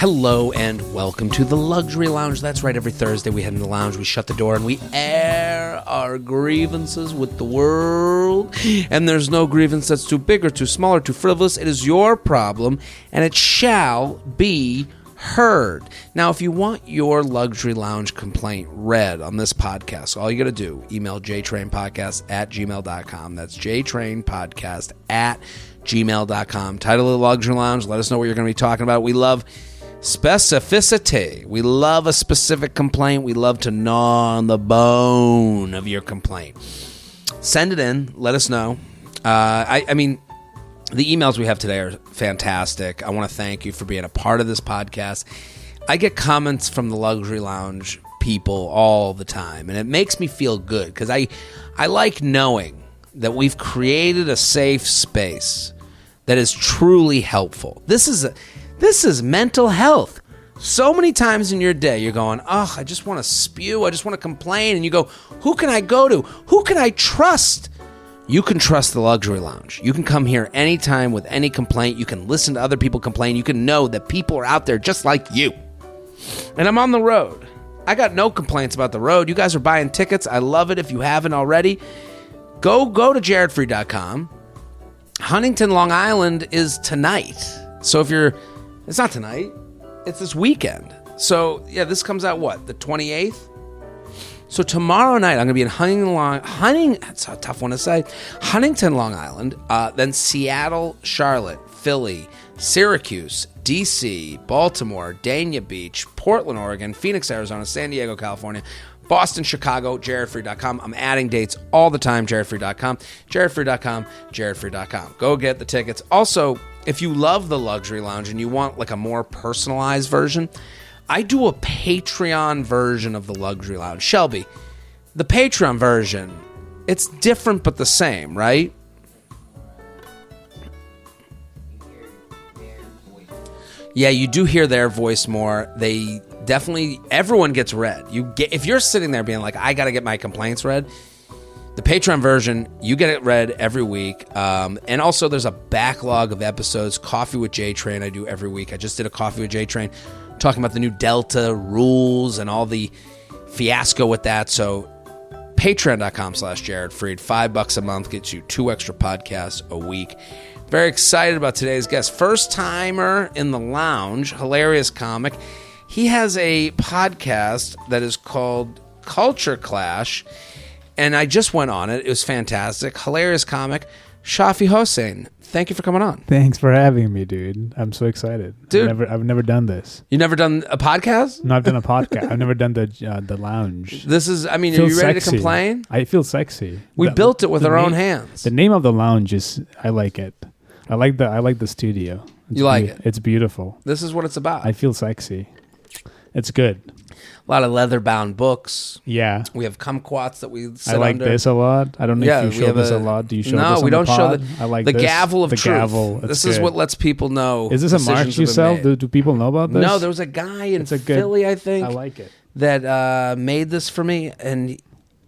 Hello and welcome to the Luxury Lounge. That's right, every Thursday we head in the lounge, we shut the door, and we air our grievances with the world. And there's no grievance that's too big or too small or too frivolous. It is your problem, and it shall be heard. Now, if you want your Luxury Lounge complaint read on this podcast, all you got to do, email jtrainpodcast@gmail.com. That's jtrainpodcast@gmail.com. Title of the Luxury Lounge. Let us know what you're going to be talking about. We love specificity. We love a specific complaint. We love to gnaw on the bone of your complaint. Send it in. Let us know. I mean, the emails we have today are fantastic. I want to thank you for being a part of this podcast. I get comments from the Luxury Lounge people all the time, and it makes me feel good because I like knowing that we've created a safe space that is truly helpful. This is mental health. So many times in your day, you're going, oh, I just want to spew. I just want to complain. And you go, who can I go to? Who can I trust? You can trust the Luxury Lounge. You can come here anytime with any complaint. You can listen to other people complain. You can know that people are out there just like you. And I'm on the road. I got no complaints about the road. You guys are buying tickets. I love it. If you haven't already, go to jaredfree.com. Huntington, Long Island is tonight. So it's not tonight. It's this weekend. So, yeah, this comes out, what, the 28th? So tomorrow night, I'm going to be in that's a tough one to say, Huntington, Long Island, then Seattle, Charlotte, Philly, Syracuse, D.C., Baltimore, Dania Beach, Portland, Oregon, Phoenix, Arizona, San Diego, California, Boston, Chicago, jaredfree.com. I'm adding dates all the time, jaredfree.com, jaredfree.com, jaredfree.com. Go get the tickets. Also, if you love the Luxury Lounge and you want like a more personalized version, I do a Patreon version of the Luxury Lounge. Shelby, the Patreon version, it's different but the same, right? Yeah, you do hear their voice more. They definitely, everyone gets read. If you're sitting there being like, I got to get my complaints read, the Patreon version, you get it read every week. And also there's a backlog of episodes. Coffee with JTrain I do every week. I just did a Coffee with JTrain talking about the new Delta rules and all the fiasco with that. So patreon.com/JaredFreed, $5 a month gets you 2 extra podcasts a week. Very excited about today's guest. First timer in the lounge, hilarious comic. He has a podcast that is called Culture Clash, and I just went on it. It was fantastic. Hilarious comic. Shafi Hossain, thank you for coming on. Thanks for having me, dude. I'm so excited. Dude, I've never done this. You never done a podcast? No, I've done a podcast. I've never done the lounge. This is, I mean, are you ready to complain? I feel sexy. We built it with our own hands. The name of the lounge is, I like it. I like the studio. You like it? It's beautiful. This is what it's about. I feel sexy. It's good. A lot of leather-bound books. Yeah. We have kumquats that we sit I like under. this a lot. I don't know if you show this a lot. Do you show this on No, we don't show I like the this. gavel of the truth. Gavel. This is what lets people know. Is this a mark you sell? Do people know about this? No, there was a guy in Philly, I think. I like it. That made this for me, and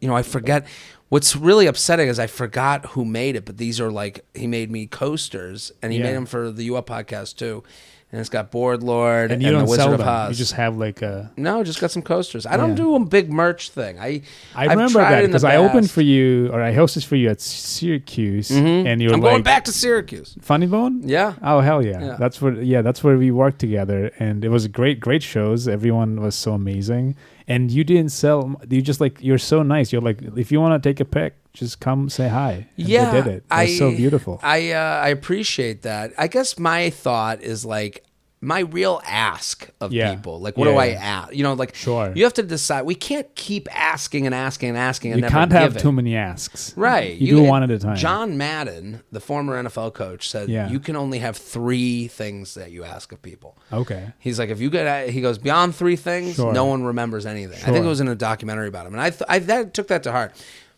I forget. What's really upsetting is I forgot who made it, but these are like, he made me coasters, and he made them for the U Up podcast too. And it's got Board Lord and the Wizard of Oz. You just have like a... No, just got some coasters. I don't do a big merch thing. I remember that because I opened for you, or I hosted for you at Syracuse, and you were I'm going back to Syracuse. Funny Bone? Yeah. Oh, hell yeah. That's where we worked together, and it was great shows. Everyone was so amazing. And you didn't sell. You're so nice. You're like, if you want to take a pic, just come say hi. And yeah, they did it. It was so beautiful. I appreciate that. I guess my thought is like, my real ask of people, like, what do I ask? Sure. You have to decide. We can't keep asking and asking and asking and you never can't have giving. too many asks. Right. You do one at a time. John Madden, the former NFL coach, said you can only have 3 things that you ask of people. Okay. He's like, if you get, he goes, beyond 3 things, no one remembers anything. Sure. I think it was in a documentary about him, and I took that to heart.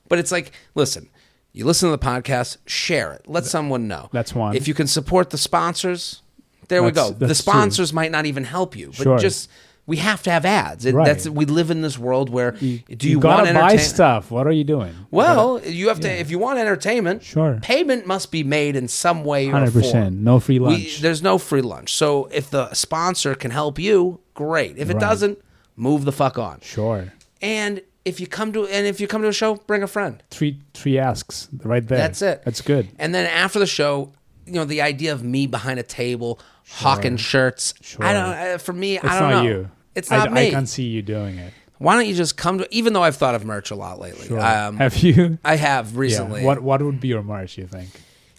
But it's like, listen, you listen to the podcast, share it, let someone know. That's one. If you can support the sponsors, there we go. The sponsors might not even help you, but just we have to have ads. Right. We live in this world where do you gotta want buy entertainment? stuff? What are you doing? Well, you have to. If you want entertainment, Sure. payment must be made in some way or 100%. form. No free lunch. There's no free lunch. So if the sponsor can help you, great. If it doesn't, move the fuck on. Sure. And if you come to a show, bring a friend. Three asks right there. That's it. That's good. And then after the show, the idea of me behind a table hawking shirts. Sure. I don't. For me, It's I don't not know. you. It's not me. I can't see you doing it. Why don't you just come to? Even though I've thought of merch a lot lately. Sure. Have you? I have recently. Yeah. What would be your merch, you think?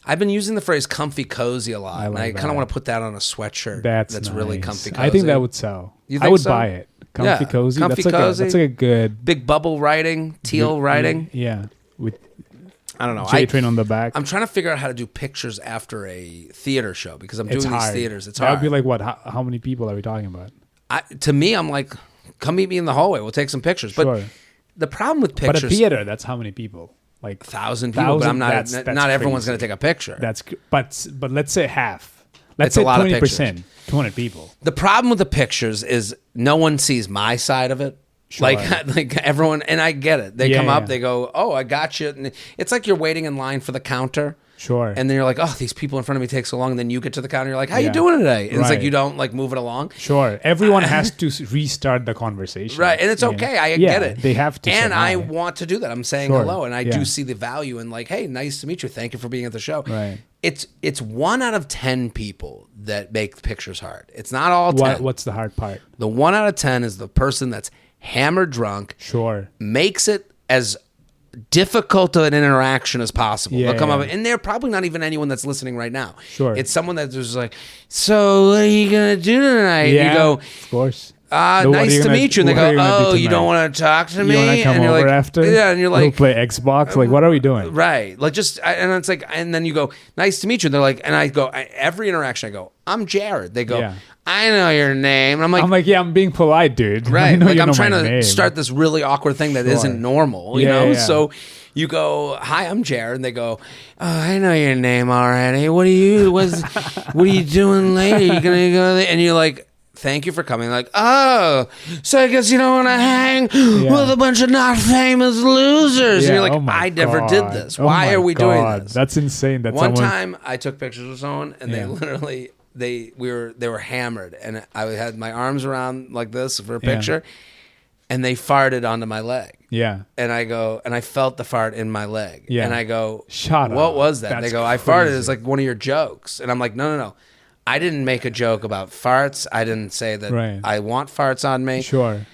I've been using the phrase "comfy cozy" a lot, I and like I kind that. of want to put that on a sweatshirt. That's really nice. comfy cozy. I think that would sell. You I think would so? buy it. Comfy Yeah. cozy. Comfy That's cozy. like a good Big bubble writing, teal writing. Yeah. With I don't know. JTrain on the back. I'm trying to figure out how to do pictures after a theater show because I'm It's doing hard. these theaters. It's that hard. would be like what? How many people are we talking about? To me, I'm like, come meet me in the hallway. We'll take some pictures. But Sure. the problem with But pictures, a theater, that's how many people? Like 1,000 people. But I'm not. that's Not everyone's crazy. going to take a picture. That's but let's say half. Let's It's a say lot of 20%. 200 people. The problem with the pictures is no one sees my side of it. Sure. Like everyone, and I get it. They come Yeah, up, yeah. they go, "Oh, I got you." And it's like you're waiting in line for the counter, Sure. and then you're like, "Oh, these people in front of me take so long." And then you get to the counter, you're like, "How you Yeah. doing today?" And it's like Right. you don't like move it along, Sure. Everyone has to restart the conversation. right? And it's Yeah. okay. I Yeah, get it. They have to. and say I hi. want to do that. I'm saying Sure. hello, and I Yeah. do see the value in like, "Hey, nice to meet you. Thank you for being at the show." Right. It's 1 out of 10 people that make pictures hard. It's not all 10. What's the hard part? The 1 out of 10 is the person that's hammered drunk, Sure. makes it as difficult an interaction as possible. Yeah, They'll come up, yeah. and they're probably not even anyone that's listening right now. Sure. It's someone that's just like, "So what are you gonna do tonight?" Yeah. You go, Of course. "Nice to meet you." And they what are go, you gonna do "Oh, you tonight? don't want to talk to me?" You want to come and you're over like, after? "Yeah," and you're We'll like, play Xbox. Like, what are we doing? right, like and it's like, and then you go, "Nice to meet you." And they're like, and I go, every interaction, I go, "I'm Jared." They go, Yeah. "I know your name." And I'm like, I'm like, yeah, I'm being polite, dude. I right. know Like you I'm know trying my to name. start this really awkward thing that Sure. not normal, you Yeah, know? yeah. So you go, "Hi, I'm Jared." And they go, "Oh, I know your name already. What are you doing later? You gonna go there?" And you're like, "Thank you for coming." Like, "Oh, so I guess you don't want to hang with a bunch of not famous losers." And you're like, oh my "I never did God. this. Oh Why my are we doing God. this?" That's insane. That One someone, time I took pictures with someone and they Yeah. literally they were hammered and I had my arms around like this for a Yeah. picture and they farted onto my leg. Yeah. And I go, and I felt the fart in my leg. Yeah. And I go, Shut what up. was that? That's They go, I farted. crazy. It's like one of your jokes. And I'm like, no. I didn't make a joke about farts. I didn't say that Right. I want farts on me. Sure.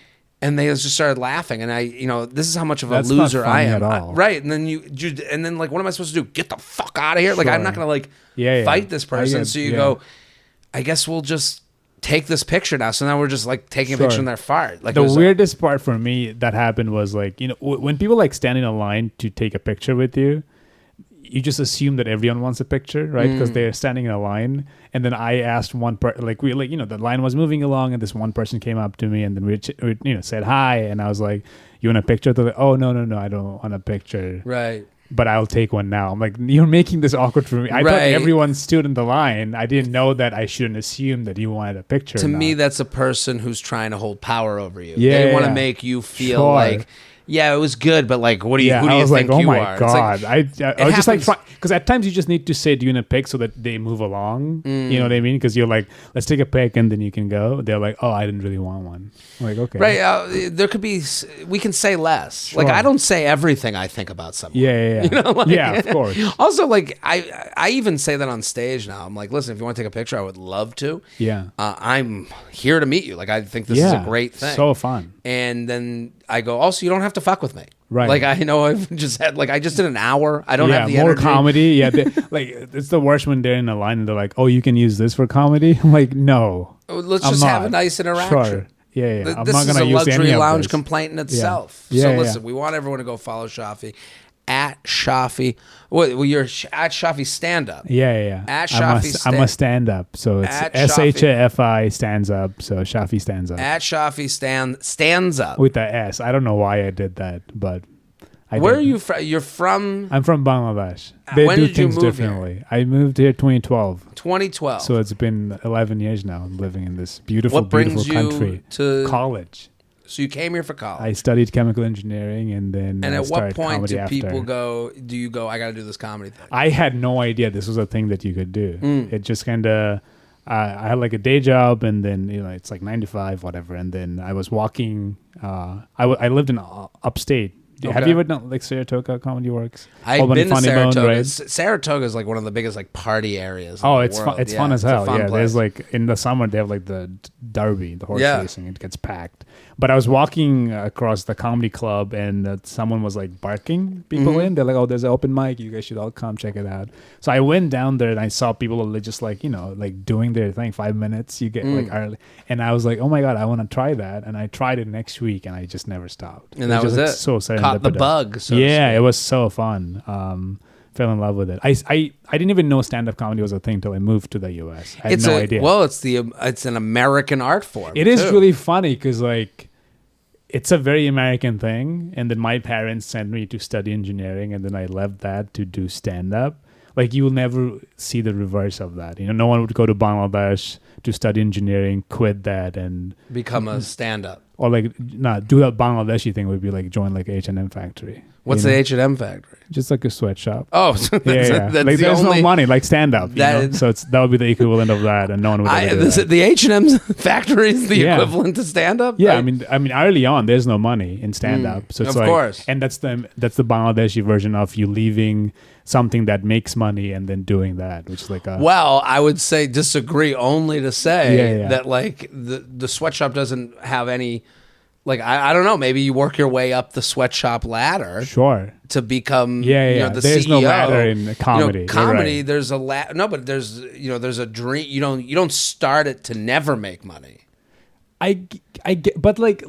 And they just started laughing. And this is how much of a That's not loser I funny am. at all. Right. And then and then like, what am I supposed to do? Get the fuck out of here. Like, I'm Sure. not going to like Yeah, yeah. fight this person. So you yeah. go, I guess we'll just take this picture now. So now we're just like taking a Sure. picture in their fart. Like The it was, weirdest part for me that happened was like, when people like stand in a line to take a picture with you, you just assume that everyone wants a picture, right? Because they're standing in a line. And then I asked one the line was moving along and this one person came up to me and then we said hi. And I was like, "You want a picture?" They're like, "Oh, no, I don't want a picture. right. But I'll take one now." I'm like, "You're making this awkward for me." I thought Right. everyone stood in the line. I didn't know that I shouldn't assume that you wanted a picture. To now. me, that's a person who's trying to hold power over you. Yeah, they want to yeah. make you feel Sure. like, yeah, it was good, but like, who do you I think was like, "Oh you my are?" It's like, God." I was just like, happens- because at times you just need to say, "Do you want a pic?" so that they move along. You know what I mean? Because you're like, "Let's take a pic," and then you can go. They're like, "Oh, I didn't really want one." I'm like, okay, right. There could be, we can say less. Like, Sure. I don't say everything I think about someone. Yeah. You know, like- yeah, of course. Also, like, I even say that on stage now. I'm like, listen, if you want to take a picture, I would love to. Yeah, I'm here to meet you. Like, I think this is a great thing. So fun. And then I go, also, you don't have to fuck with me. Right. Like, I know I just did an hour. I don't have the more energy. comedy. Yeah, like it's the worst when they're in a line and they're like, "Oh, you can use this for comedy." I'm like, no. Let's I'm just have a not. nice interaction. Sure. Yeah. I'm This not is gonna a use luxury any of lounge this. complaint in itself. Yeah, So yeah. listen, we want everyone to go follow Shafi at Shafi. Well, you're at Shafi Stand Up. Yeah. At I'm Shafi a stand up. So it's At Shafi. SHAFI stands up. So Shafi stands up At Shafi Stands Up. with the S. I don't know why I did that, but Where are you from? You're from... I'm from Bangladesh. They when do did you things move differently. here? I moved here 2012. 2012. So it's been 11 years now. I'm living in this beautiful, what brings beautiful you country. to College. So you came here for college. I studied chemical engineering, and then And I at what started point comedy do after. people go, do you go, I got to do this comedy thing? I had no idea this was a thing that you could do. It just kind of... I had like a day job, and then it's like 9 to 5, whatever. And then I was walking. I lived in upstate. Have you ever done like Saratoga Comedy Works? I've been to Saratoga. Bone, right? Saratoga is like one of the biggest like party areas. Oh, in it's the fun. world. It's fun as hell. It's a fun Yeah, place. there's like in the summer they have like the derby, the horse racing. It gets packed. But I was walking across the comedy club, and someone was like barking people in. They're like, "Oh, there's an open mic. You guys should all come check it out." So I went down there and I saw people just like like doing their thing. 5 minutes, you get like early, and I was like, "Oh my god, I want to try that." And I tried it next week, and I just never stopped. And that was just, it. Like, so caught the serendipitous. bug. So Yeah, it was so fun. Fell in love with it. I didn't even know stand-up comedy was a thing till I moved to the U.S. I had no idea. Well, it's an American art form. It is really funny because like it's a very American thing. And then my parents sent me to study engineering, and then I left that to do stand-up. Like you will never see the reverse of that. No one would go to Bangladesh to study engineering, quit that, and become a stand-up. Or like do that Bangladeshi thing would be like join like H&M factory. What's the H&M factory? Just like a sweatshop. Oh, so that's like the there's only, no money like stand up. So that would be the equivalent of that, and no one would ever do that. The H&M factory is the equivalent to stand up. Yeah, I mean, early on, there's no money in stand up, so it's of course, and that's the Bangladeshi version of you leaving something that makes money and then doing that, which is like a... Well, I would say disagree only to say that like the sweatshop doesn't have any. Like, I don't know, maybe you work your way up the sweatshop ladder. Sure. To become the there's CEO. no ladder in comedy. Comedy, there's a no, but there's there's a dream. You don't start it to never make money. I get, but like,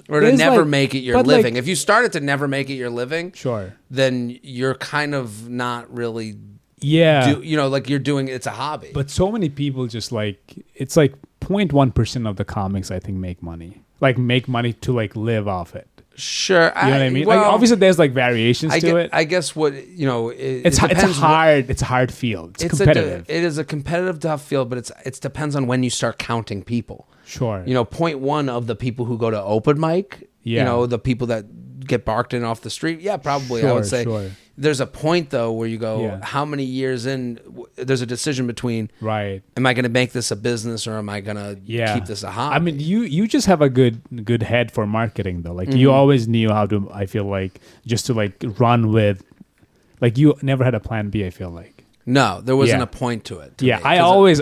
or to never make it your living. Like, if you start it to never make it your living, sure, then you're kind of not really. Yeah. Like you're doing it's a hobby. But so many people just like it's like 0.1% of the comics I think make money. Like make money to like live off it. Sure, you know what I mean. Well, like obviously, there's like variations to it. I guess what it's a hard field. It's competitive. It is a competitive, tough field, but it depends on when you start counting people. Sure. 0.1 of the people who go to open mic. Yeah. The people that get barked in off the street. Yeah, probably. Sure, I would say. Sure. There's a point though where you go, how many years in? There's a decision between, right? Am I going to make this a business or am I going to keep this a hobby? I mean, you just have a good head for marketing though. Like you always knew how to. I feel like just to like run with, like you never had a plan B. I feel like. No, there wasn't a point to it. I always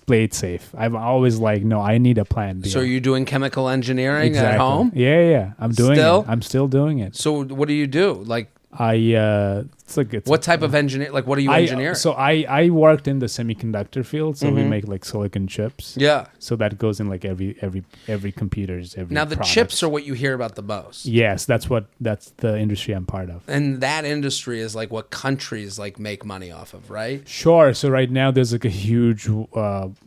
play it safe. I'm always like, no, I need a plan B. So are you doing chemical engineering at home? Yeah. I'm doing it. I'm still doing it. So what do you do? Like. It's what type of engineer? Like, what are you engineering? So I worked in the semiconductor field, so we make like silicon chips. Yeah. So that goes in like every computer's every. Now the products. chips are what you hear about the most. Yes, that's the industry I'm part of. And that industry is like what countries like make money off of, right? Sure. So right now there's like a huge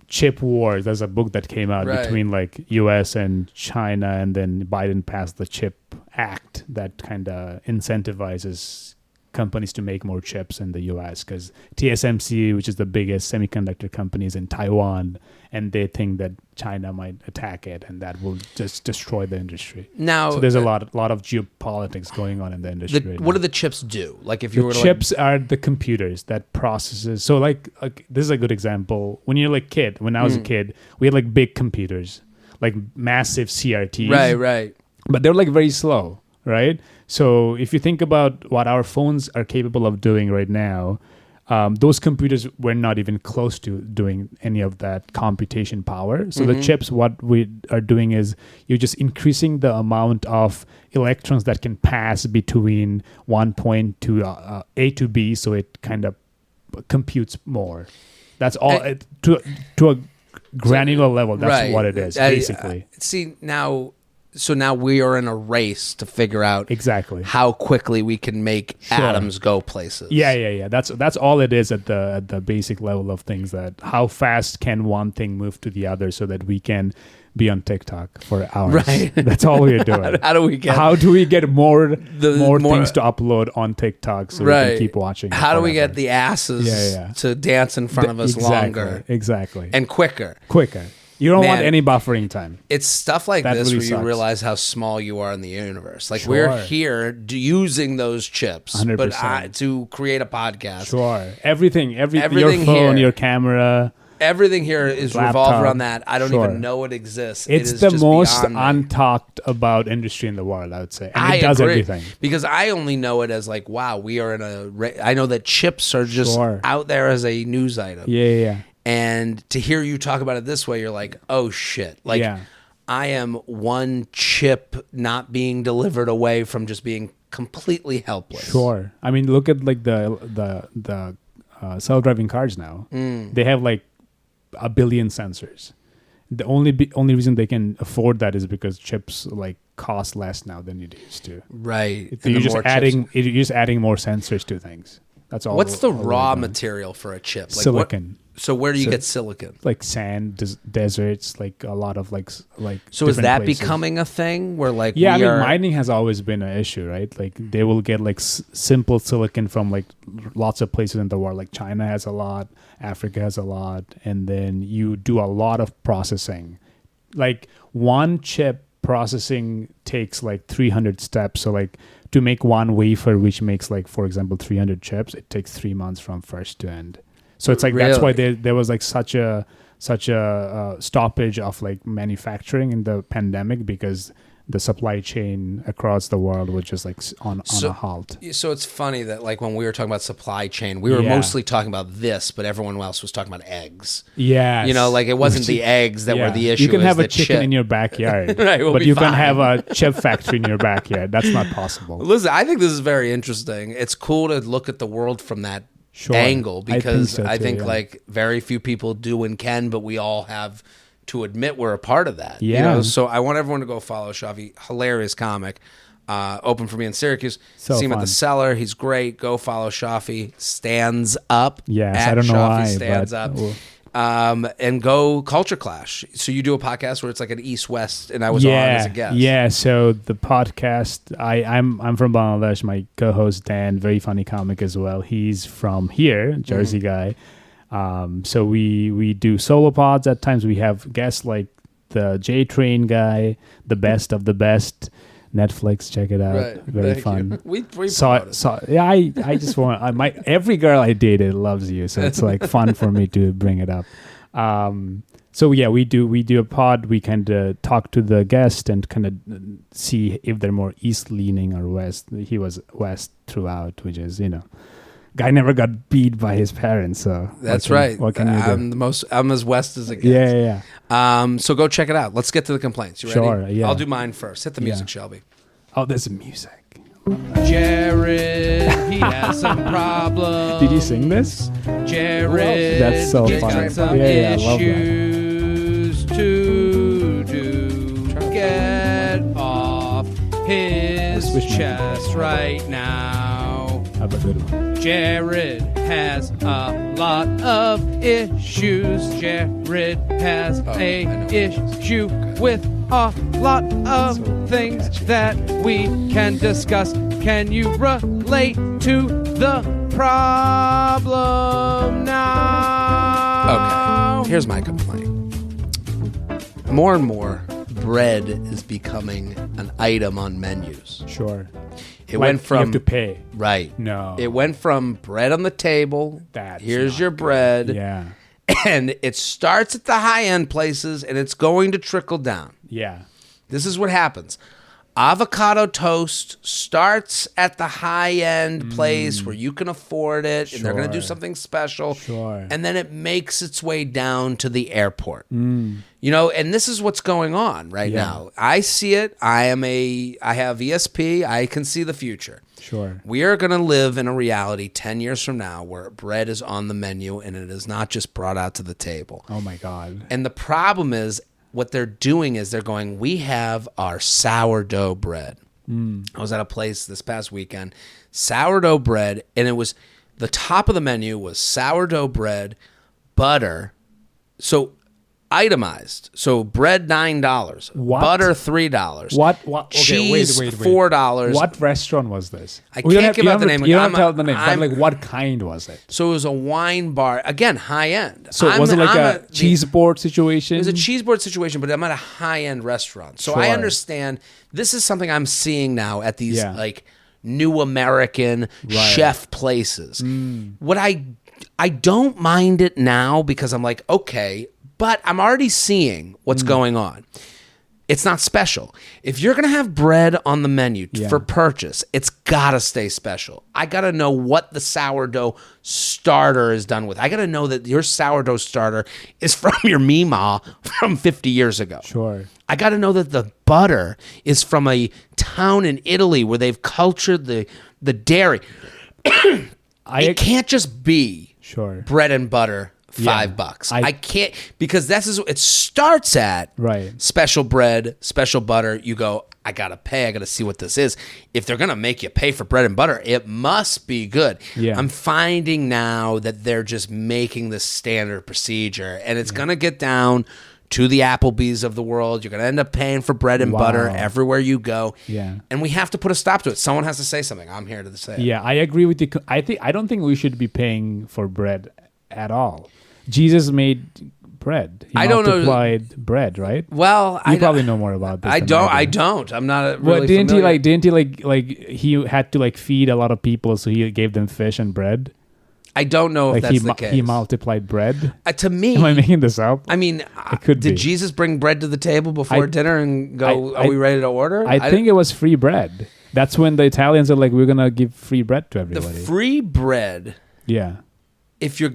chip war. There's a book that came out between like U.S. and China, and then Biden passed the Chip Act that kind of incentivizes companies to make more chips in the US because TSMC, which is the biggest semiconductor company, is in Taiwan, and they think that China might attack it, and that will just destroy the industry. Now, so there's a lot of geopolitics going on in the industry. What do the chips do? Like if you were chips are the computers that processes. So like this is a good example. When you're like kid, when I was a kid, we had like big computers, like massive CRTs. Right. But they're like very slow, right? So if you think about what our phones are capable of doing right now, those computers were not even close to doing any of that computation power. So the chips, what we are doing is you're just increasing the amount of electrons that can pass between one point to A to B, so it kind of computes more. That's all to a granular level. That's what it is, basically. See now. So now we are in a race to figure out exactly how quickly we can make atoms go places. Yeah. That's all it is at the basic level of things. That how fast can one thing move to the other, so that we can be on TikTok for hours. Right. That's all we're doing. How do we get more more things to upload on TikTok so we can keep watching? How do we get the asses to dance in front of us longer? Exactly. And quicker. You don't want any buffering time. It's stuff like this really where sucks. you realize how small you are in the universe. Like Sure. we're here using those chips, 100%. but to create a podcast. Sure. Everything your phone, here. your camera. Everything here is Laptop. revolved around that. I don't Sure. even know it exists. It's it is the just most beyond me. untalked about industry in the world, I would say. And I it does agree. everything. Because I only know it as like, wow, we are in I know that chips are just Sure. out there as a news item. Yeah. And to hear you talk about it this way, you're like, oh shit. Like, I am one chip not being delivered away from just being completely helpless. Sure. I mean, look at like the self-driving cars now. They have like 1 billion sensors. The only reason they can afford that is because chips like cost less now than it used to. Right. You're just adding more sensors to things. That's all. What's the raw material for a chip? Like silicon. So where do you get silicon? Like sand, deserts, like a lot of like. So is that places. becoming a thing where like mining has always been an issue, right? Like they will get like simple silicon from like lots of places in the world. Like China has a lot, Africa has a lot, and then you do a lot of processing. Like one chip processing takes like 300 steps. So like to make one wafer, which makes like, for example, 300 chips, it takes 3 months from first to end. So it's like that's why there was like such a stoppage of like manufacturing in the pandemic, because the supply chain across the world was just like on a halt. So it's funny that like when we were talking about supply chain, we were mostly talking about this, but everyone else was talking about eggs. Yeah, you know, like it wasn't the eggs that were the issue. You can have a chip. chicken in your backyard, right, but you can have a chip factory in your backyard. That's not possible. Listen, I think this is very interesting. It's cool to look at the world from that angle, because I think like very few people do and can, but we all have to admit we're a part of that. Yeah. You know? So I want everyone to go follow Shafi. Hilarious comic. Open for me in Syracuse. See him at the Cellar. He's great. Go follow Shafi. Stands Up. Yes, I don't know Shafi why. Stands Up. And go Culture Clash. So you do a podcast where it's like an East-West, and I was on as a guest. Yeah, so the podcast, I'm from Bangladesh. My co-host Dan, very funny comic as well. He's from here, Jersey guy. So we do solo pods at times. We have guests like the JTrain guy, the best of the best. Netflix, check it out. Right. Very fun. We I just want every girl I dated loves you, so it's like fun for me to bring it up. So yeah, we do a pod. We kind of talk to the guest and kind of see if they're more east leaning or west. He was west throughout, which is, you know, guy never got beat by his parents, so that's right. What can you do? I'm as west as it gets. Yeah. So go check it out. Let's get to the complaints. You ready? Sure, yeah. I'll do mine first. Hit the music, Shelby. Oh, there's music. Jared, he has some problems. Did you sing this? Jared, that's so he's funny. got some I love that. issues to do. Get off his chest right now. Have a good one. Jared has a lot of issues. Jared has a issue with a lot of things that we can discuss. Can you relate to the problem now? Okay, here's my complaint. More and more, bread is becoming an item on menus. Sure. It went from you have to pay. Right. No. It went from bread on the table. Here's your bread. Yeah. And it starts at the high end places and it's going to trickle down. Yeah. This is what happens. Avocado toast starts at the high end place where you can afford it, and they're going to do something special. Sure. And then it makes its way down to the airport. You know, and this is what's going on right now. I see it. I have ESP. I can see the future. Sure. We are going to live in a reality 10 years from now where bread is on the menu and it is not just brought out to the table. Oh my God. And the problem is, what they're doing is they're going, we have our sourdough bread. I was at a place this past weekend, sourdough bread, and it was, the top of the menu was sourdough bread, butter. So itemized. So bread $9, What? butter $3, What? Okay, cheese wait. $4. What restaurant was this? I can't give out the name. You don't tell the name, but like what kind was it? So it was a wine bar, again, high end. So was it like a cheese board situation? It was a cheese board situation, but I'm at a high end restaurant, so Sure. I understand. This is something I'm seeing now at these Yeah. like new American chef places. What I don't mind it now because I'm like, okay, but I'm already seeing what's going on. It's not special. If you're going to have bread on the menu for purchase, it's got to stay special. I got to know what the sourdough starter is done with. I got to know that your sourdough starter is from your Mima from 50 years ago. Sure. I got to know that the butter is from a town in Italy where they've cultured the dairy. It can't just be bread and butter. $5. I can't, because it starts at special bread, special butter. You go, I gotta pay. I gotta see what this is. If they're gonna make you pay for bread and butter, it must be good. Yeah. I'm finding now that they're just making this standard procedure, and it's gonna get down to the Applebee's of the world. You're gonna end up paying for bread and butter everywhere you go. Yeah. And we have to put a stop to it. Someone has to say something. I'm here to say it. Yeah, I agree with you. I don't think we should be paying for bread at all. Jesus made bread. He multiplied bread, right? Well, you probably know more about this. I don't. I'm not really well, didn't familiar. he like he had to like feed a lot of people, so he gave them fish and bread? I don't know if that's the case. He multiplied bread. To me, am I making this up? I mean, did Jesus bring bread to the table before dinner and go, are we ready to order? I think it was free bread. That's when the Italians are like, we're going to give free bread to everybody. The free bread. Yeah. If you're,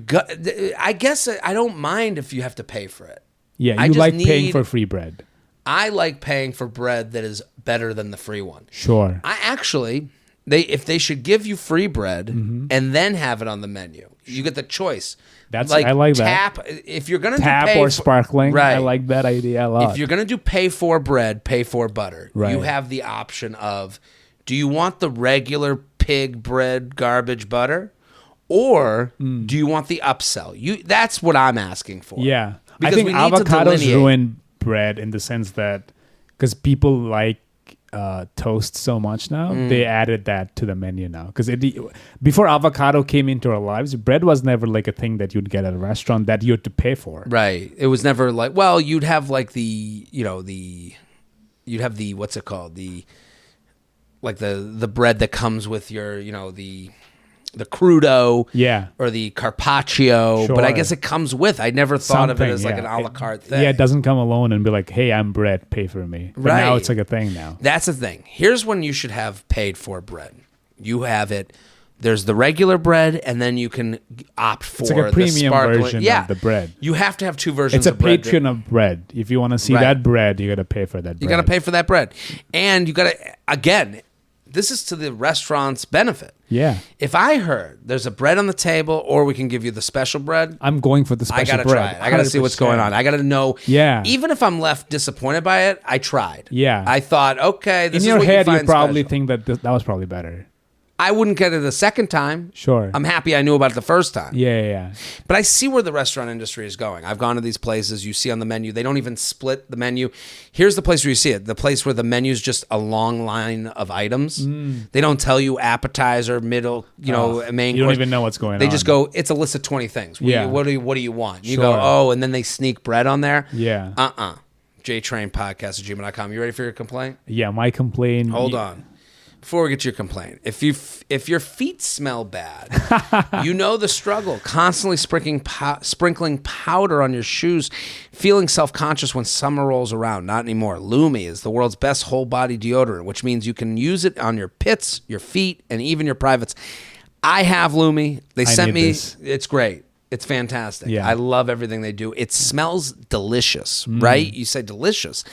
I guess I don't mind if you have to pay for it. Yeah, you like paying for free bread. I like paying for bread that is better than the free one. Sure. I actually, if they should give you free bread and then have it on the menu, you get the choice. I like that. If you're gonna tap do or sparkling, right? I like that idea a lot. If you're gonna do pay for bread, pay for butter, right. You have the option of, do you want the regular pig bread garbage butter? Or do you want the upsell? That's what I'm asking for. Yeah. Because I think we need avocados ruin bread in the sense that because people like toast so much now, they added that to the menu now. Because before avocado came into our lives, bread was never like a thing that you'd get at a restaurant that you had to pay for. Right. It was never like, well, you'd have like you'd have the, what's it called? The bread that comes with your, the crudo, or the carpaccio, but I guess it comes with. I never thought of it as like an a la carte thing. Yeah, it doesn't come alone and be like, "Hey, I'm bread, pay for me." But now it's like a thing now. That's the thing. Here's when you should have paid for bread. You have it. There's the regular bread, and then you can opt for it's like a premium version of the bread. You have to have two versions. It's a Patreon of bread. If you want to see that bread, you got to pay for that bread. You got to pay for that bread, and you got to again. This is to the restaurant's benefit. Yeah. If I heard there's a bread on the table, or we can give you the special bread, I'm going for the special bread. I gotta try it. I gotta see what's going on. I gotta know. Yeah. Even if I'm left disappointed by it, I tried. Yeah. I thought, okay, this in is your what head, you you find probably special. think that that was probably better. I wouldn't get it a second time. Sure. I'm happy I knew about it the first time. Yeah. But I see where the restaurant industry is going. I've gone to these places. You see on the menu, they don't even split the menu. Here's the place where you see it. The place where the menu is just a long line of items. They don't tell you appetizer, middle, main. You don't course. even know what's going on. They just go, it's a list of 20 things. What do you want? You Sure. go, oh, and then they sneak bread on there. Yeah. JTrain podcast @gmail.com. You ready for your complaint? Yeah, my complaint. Hold on. Before we get to your complaint, if your feet smell bad, you know the struggle. Constantly sprinkling powder on your shoes, feeling self-conscious when summer rolls around. Not anymore. Lumi is the world's best whole body deodorant, which means you can use it on your pits, your feet, and even your privates. I have Lumi. They sent me. It's great. It's fantastic. Yeah. I love everything they do. It smells delicious, right? You say delicious.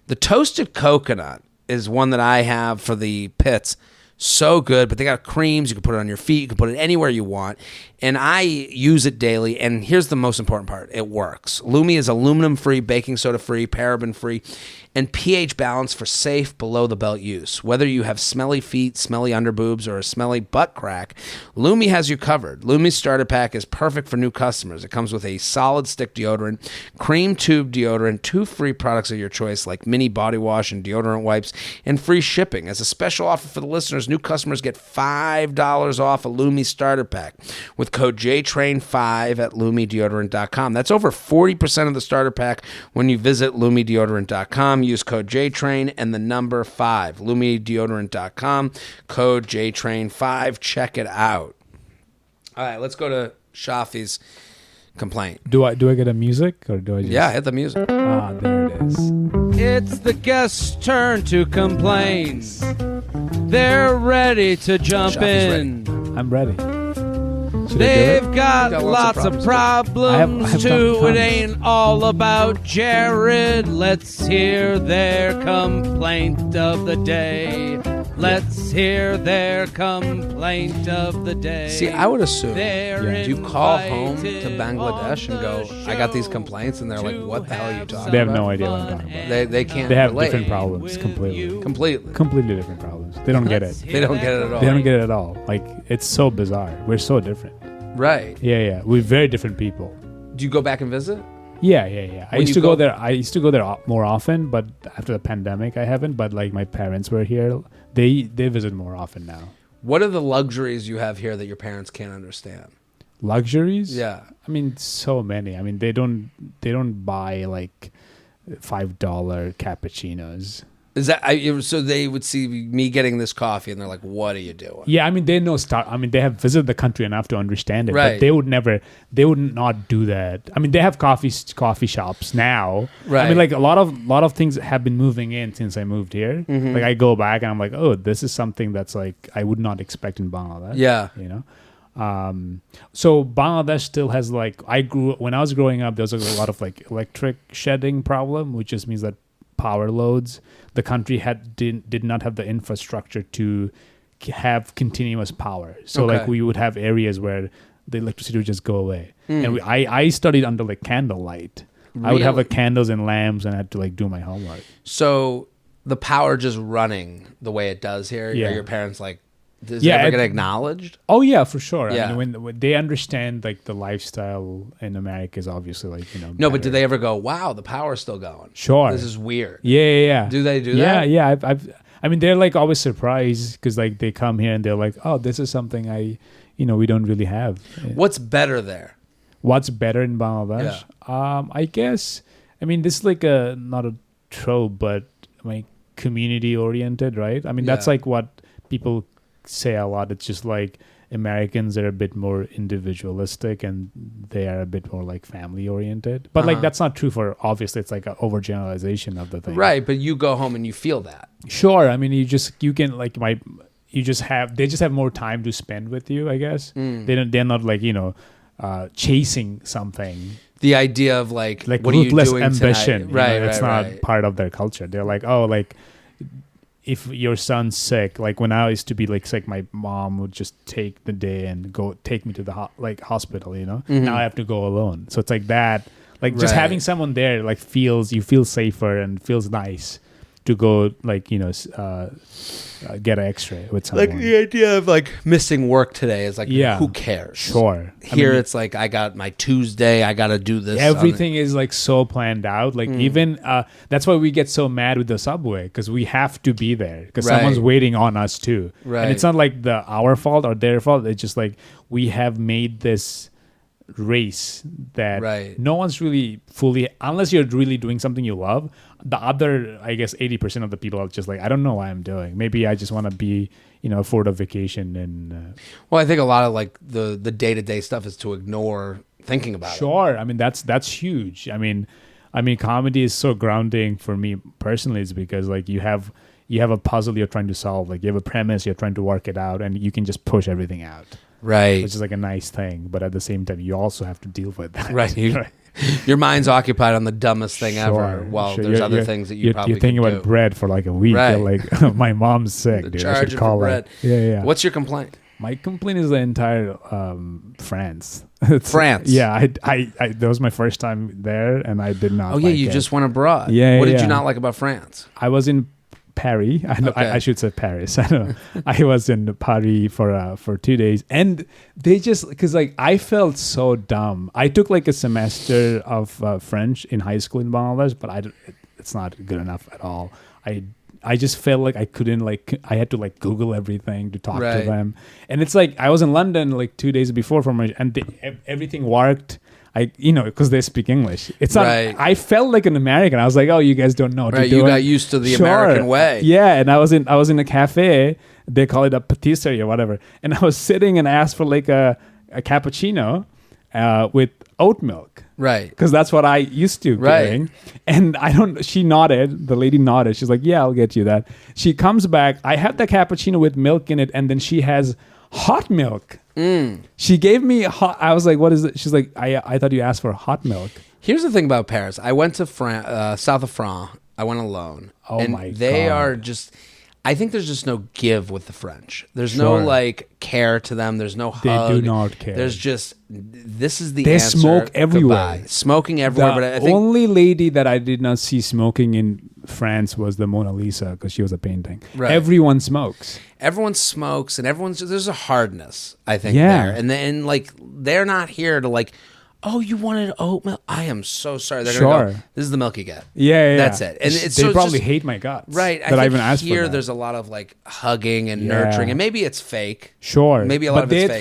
The toasted coconut is one that I have for the pits. So good, but they got creams. You can put it on your feet. You can put it anywhere you want. And I use it daily. And here's the most important part. It works. Lumi is aluminum-free, baking soda-free, paraben-free, and pH balance for safe below-the-belt use. Whether you have smelly feet, smelly underboobs, or a smelly butt crack, Lumi has you covered. Lumi's starter pack is perfect for new customers. It comes with a solid stick deodorant, cream tube deodorant, 2 free products of your choice like mini body wash and deodorant wipes, and free shipping. As a special offer for the listeners, new customers get $5 off a Lumi starter pack with code JTrain5 at LumiDeodorant.com. That's over 40% of the starter pack when you visit LumiDeodorant.com. Use code JTrain and the number 5. LumiDeodorant.com, code JTrain5. Check it out. All right, let's go to Shafi's complaint. Do I get a music or do I just... Yeah, hit the music. Ah, there it is. It's the guest's turn to complain. They're ready to jump Shafi's in. I'm ready. Should They've I got Got lots of problems I have too. tons. It ain't all about Jared. Let's hear their complaint of the day. Let's hear their complaint of the day. See, I would assume They're you call home to invited Bangladesh on and go, the I got these show complaints, and they're like, what the hell are you talking do it? They have about? no idea what I'm talking about. They can't They have relate. different problems completely. Completely. Completely different problems. They don't get it. They don't get it at all. They don't get it at all. Like, it's so bizarre. We're so different. Right. Yeah. We're very different people. Do you go back and visit? Yeah. I When used you to go- go there. I used to go there more often, but after the pandemic, I haven't. But like my parents were here. They visit more often now. What are the luxuries you have here that your parents can't understand? Luxuries? Yeah. I mean, so many. I mean, they don't buy like $5 cappuccinos. Is that so? They would see me getting this coffee, and they're like, "What are you doing?" Yeah, I mean, they know I mean, they have visited the country enough to understand it, Right. but they would not do that. I mean, they have coffee shops now. Right. I mean, like a lot of things have been moving in since I moved here. Mm-hmm. Like I go back and I'm like, oh, this is something that's like I would not expect in Bangladesh. Yeah. You know. So Bangladesh still has like when I was growing up, there was a lot of like electric shedding problem, which just means that power loads, the country did not have the infrastructure to have continuous power. So Okay. like we would have areas where the electricity would just go away. And I studied under like candlelight. I would have Really? like candles and lamps, and I had to like do my homework. So the power just running the way it does here. Yeah. Are your parents like? Is Yeah, it ever it- get acknowledged? Oh yeah, for sure. Yeah. I mean, when they understand like the lifestyle in America is obviously like No, but better. do they ever go, "Wow, the power's still going"? Sure. This is weird. Yeah. Do they do Yeah, that? yeah. I mean, they're like always surprised because like they come here and they're like, oh, this is something we don't really have. What's better there? What's better in Bangladesh? I guess. I mean, this is like not a trope, but like community oriented, right? I mean, that's Yeah. like what people say a lot. It's just like Americans are a bit more individualistic and they are a bit more like family oriented. But like that's not true for, obviously it's like an overgeneralization of the thing. Right, but you go home and you feel that. Sure. I mean, they just have more time to spend with you, I guess. They're not like, chasing something The idea of like what are you ruthless doing ambition. tonight? Right, It's right, not right. part of their culture. They're like, oh, like if your son's sick, like when I used to be like sick, my mom would just take the day and go take me to the hospital. Now I have to go alone. So it's like that. Like just Right. having someone there, like you feel safer and feels nice to go like get an X-ray with someone. Like the idea of like missing work today is like, Yeah. who cares? Sure. Here it's like I got my Tuesday, I got to do this. Everything is like so planned out. Like even that's why we get so mad with the subway because we have to be there because Right. someone's waiting on us too. Right. And it's not like our fault or their fault. It's just like we have made this race that Right. no one's really fully, unless you're really doing something you love. The other, I guess, 80% of the people are just like, I don't know what I'm doing. Maybe I just want to be, afford a vacation and. Well, I think a lot of like the day-to-day stuff is to ignore thinking about it. Sure. I mean, that's huge. I mean, comedy is so grounding for me personally is because like you have a puzzle you're trying to solve. Like you have a premise, you're trying to work it out, and you can just push everything out, Right. which is like a nice thing. But at the same time, you also have to deal with that. Right. Your mind's occupied on the dumbest thing ever, while Sure. there's You're- other you're- things that you probably you're thinking could about do. bread for like a week. Right. You're like, my mom's sick, The dude. I charge should of call bread. her. Yeah. What's your complaint? My complaint is the entire France. France. Yeah, I that was my first time there, and I did not. Oh yeah, like you it. just went abroad. Yeah, What did yeah. you not like about France? I was in Paris. I should say Paris. I don't know. I was in Paris for 2 days, and they just because like I felt so dumb. I took like a semester of French in high school in Bangladesh, but it's not good enough at all. I just felt like I couldn't I had to like Google everything to talk to them, and it's like I was in London like 2 days before and everything worked. Because they speak English. It's not. Right. I felt like an American. I was like, oh, you guys don't know what to do. You got used to the American way. Yeah, and I was in a cafe. They call it a patisserie or whatever. And I was sitting and asked for like a cappuccino with oat milk. Right. Because that's what I used to doing. And she nodded. The lady nodded. She's like, yeah, I'll get you that. She comes back. I have the cappuccino with milk in it, and then she has hot milk. She gave me hot. I was like, what is it? She's like, I thought you asked for hot milk. Here's the thing about Paris. I went to south of France. I went alone. Oh and my they God. are just. I think there's just no give with the French. There's no like care to them. There's no hug. They do not care. There's just this is the They answer. smoke everywhere. Goodbye. Smoking everywhere. But I The think only lady that I did not see smoking in France was the Mona Lisa because she was a painting. Right. Everyone smokes. everyone smokes and there's a hardness, I think, Yeah. there. And then like they're not here to like, oh, you wanted oat milk? I am so sorry. They're gonna go, this is the milk you get. Yeah, That's it. And it's they so probably just, hate my guts. right. That I even asked for here that. there's a lot of like hugging and Yeah. nurturing, and maybe it's fake. Sure, Maybe a lot but of it's they fake.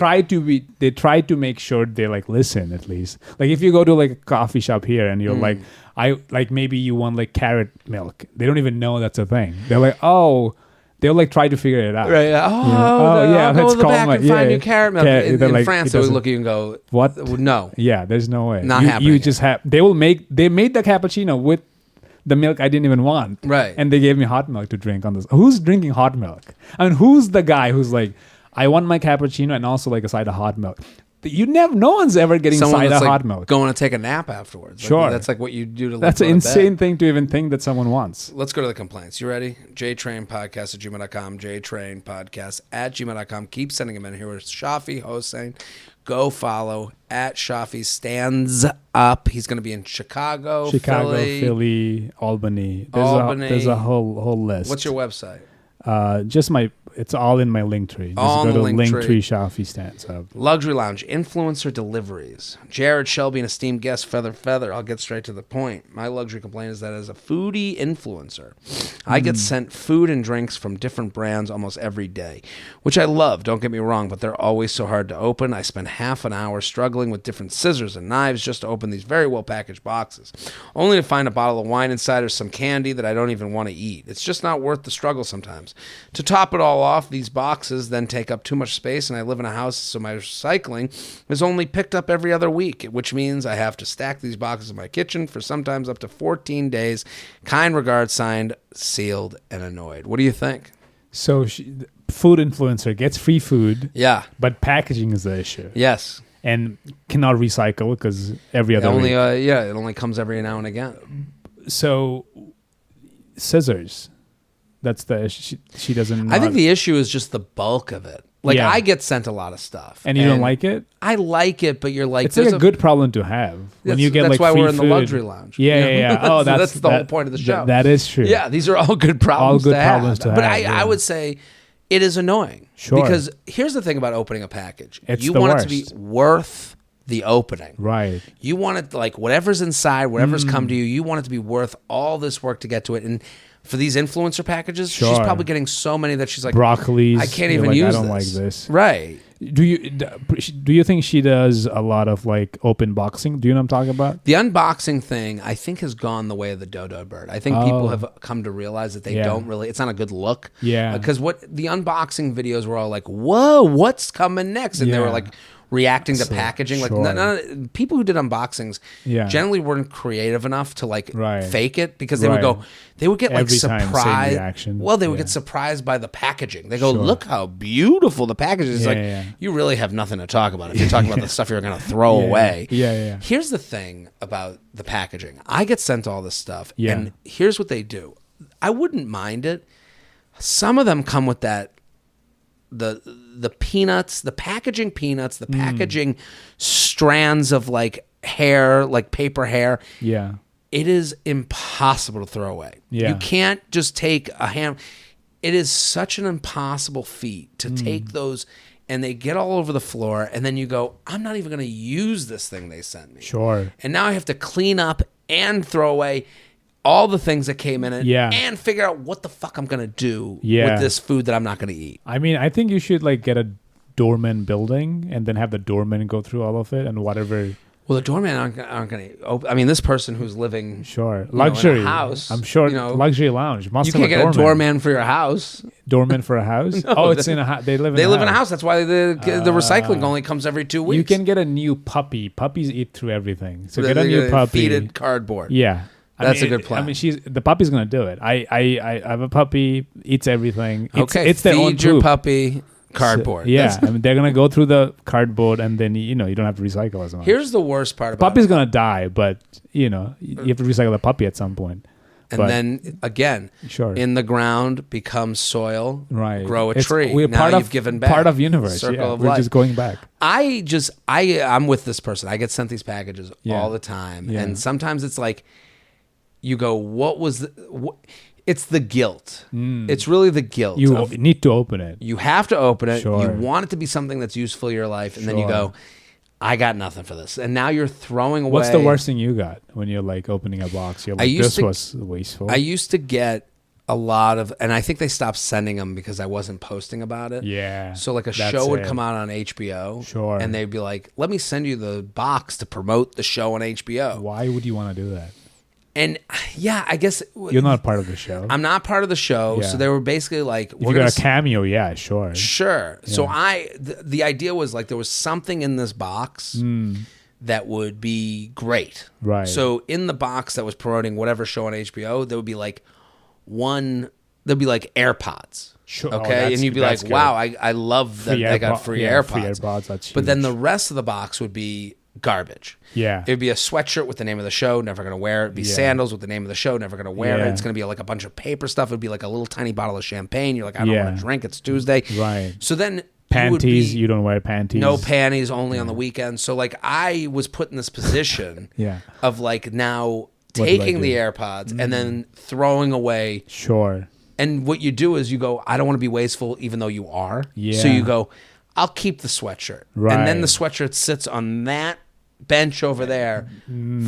try to make sure they like listen at least. Like if you go to like a coffee shop here and you're like, maybe you want like carrot milk. They don't even know that's a thing. They're like, oh. They'll like try to figure it out. Right. I'll go let's to the call back my- and find yeah, you carrot milk. yeah, In they're like, France, it they would doesn't- look at you and go, What? No. Yeah, there's no way. Not you happening. just have. They made the cappuccino with the milk I didn't even want. Right. And they gave me hot milk to drink on this. Who's drinking hot milk? I mean, who's the guy who's like, I want my cappuccino and also like a side of hot milk. No one's ever getting Someone side that's of like hot milk. going to take a nap afterwards. Like, Sure. that's like what you do to. That's go an to insane bed. thing to even think that someone wants. Let's go to the complaints. You ready? JTrain podcast at gmail.com. JTrain podcast at gmail.com. Keep sending them in. Here with Shafi, Hossain. Go follow at Shafi Stands Up. He's going to be in Chicago, Philly, Albany. There's a whole list. What's your website? It's all in my link tree. Just All go in to the link tree. Shafi Stands Up. Luxury Lounge, influencer deliveries. Jared Shelby, an esteemed guest, feather. I'll get straight to the point. My luxury complaint is that as a foodie influencer, I get sent food and drinks from different brands almost every day, which I love, don't get me wrong, but they're always so hard to open. I spend half an hour struggling with different scissors and knives just to open these very well packaged boxes, only to find a bottle of wine inside or some candy that I don't even want to eat. It's just not worth the struggle sometimes. To top it all off, these boxes then take up too much space, and I live in a house, so my recycling is only picked up every other week, which means I have to stack these boxes in my kitchen for sometimes up to 14 days. Kind regards, signed, sealed, and annoyed. What do you think? So food influencer gets free food, Yeah. but packaging is the issue. Yes. And cannot recycle because every other week. It only comes every now and again. So scissors. That's the issue. She doesn't. I think the issue is just the bulk of it. Like, Yeah. I get sent a lot of stuff. And you don't like it? I like it, but you're like... It's like a good problem to have when you get that's like why free we're in the food. luxury lounge. Yeah, yeah. Oh, that's the whole point of the show. That is true. Yeah, these are all good problems All good to have. problems to But have, yeah. I would say it is annoying. Sure. Because here's the thing about opening a package. It's you the want worst. it to be worth the opening. Right. You want it, like, whatever's inside, whatever's come to you, you want it to be worth all this work to get to it. And for these influencer packages, she's Sure. probably getting so many that she's like, Broccolis. I can't you're even like, use I don't this. like this. Right. Do you think she does a lot of like open boxing? Do you know what I'm talking about? The unboxing thing, I think, has gone the way of the dodo bird. I think people have come to realize that they don't really, it's not a good look. Yeah. Because what the unboxing videos were all like, whoa, what's coming next? And they were Yeah. like reacting to packaging. Like, sure. people who did unboxings Yeah. generally weren't creative enough to like Right. fake it, because they would Right. they would get like Every time, same surprised. reaction. Well, they would Yeah. get surprised by the packaging. They go, Sure. look how beautiful the package is. It's Yeah, like, yeah. you really have nothing to talk about if you're talking about the stuff you're going to throw Yeah. away. Yeah. Here's the thing about the packaging. I get sent all this stuff, Yeah. and here's what they do. I wouldn't mind it. Some of them come with that the peanuts, the packaging peanuts, the packaging strands of like hair, like paper hair. Yeah. It is impossible to throw away. Yeah. You can't just take a ham. It is such an impossible feat to take those, and they get all over the floor, and then you go, I'm not even going to use this thing they sent me. Sure. And now I have to clean up and throw away all the things that came in it and figure out what the fuck I'm going to do with this food that I'm not going to eat. I mean, I think you should like get a doorman building and then have the doorman go through all of it and whatever. Well, the doorman aren't going to. I mean, this person who's living, luxury in a house. I'm sure, luxury lounge must. You have can't get a doorman for your house. Doorman for a house? No, it's in a house. They live in a house. That's why the recycling only comes every 2 weeks. You can get a new puppy. Puppies eat through everything. So get a new puppy. Feed it cardboard. Yeah. That's a good plan. I mean, the puppy's gonna do it. I have a puppy. Eats everything. It's feed their own your poop. Puppy cardboard. So, yeah, I mean, they're gonna go through the cardboard, and then you don't have to recycle as much. Here's the worst part about the puppy's gonna die, but you have to recycle the puppy at some point. And then again, in the ground becomes soil. Right, grow a tree. We're now you've given back. Part of universe. Circle of we're life. just going back. I'm with this person. I get sent these packages all the time, and sometimes it's like, you go, what was it's the guilt. It's really the guilt. You need to open it. You have to open it. Sure. You want it to be something that's useful in your life. And then you go, I got nothing for this. And now you're throwing away. What's the worst thing you got when you're like opening a box? You're like, this was wasteful. I used to get a lot of, and I think they stopped sending them because I wasn't posting about it. Yeah. So like a show would come out on HBO. Sure. And they'd be like, let me send you the box to promote the show on HBO. Why would you want to do that? And I guess you're not part of the show. I'm not part of the show, so they were basically like, if you got a cameo, sure. Yeah. So the idea was like there was something in this box that would be great. Right. So in the box that was promoting whatever show on HBO, there would be like there'd be like AirPods. Sure. Okay, and you'd be like, wow, I love that I got free AirPods. Free AirPods, that's huge. But then the rest of the box would be garbage. Yeah. It'd be a sweatshirt with the name of the show, never going to wear it. It'd be sandals with the name of the show, never going to wear it. It's going to be like a bunch of paper stuff. It'd be like a little tiny bottle of champagne. You're like, I don't want to drink. It's Tuesday. Right. So then panties, you don't wear panties. No panties, only on the weekend. So like I was put in this position of like now taking the AirPods and then throwing away. Sure. And what you do is you go, I don't want to be wasteful even though you are. Yeah. So you go, I'll keep the sweatshirt. Right. And then the sweatshirt sits on that bench over there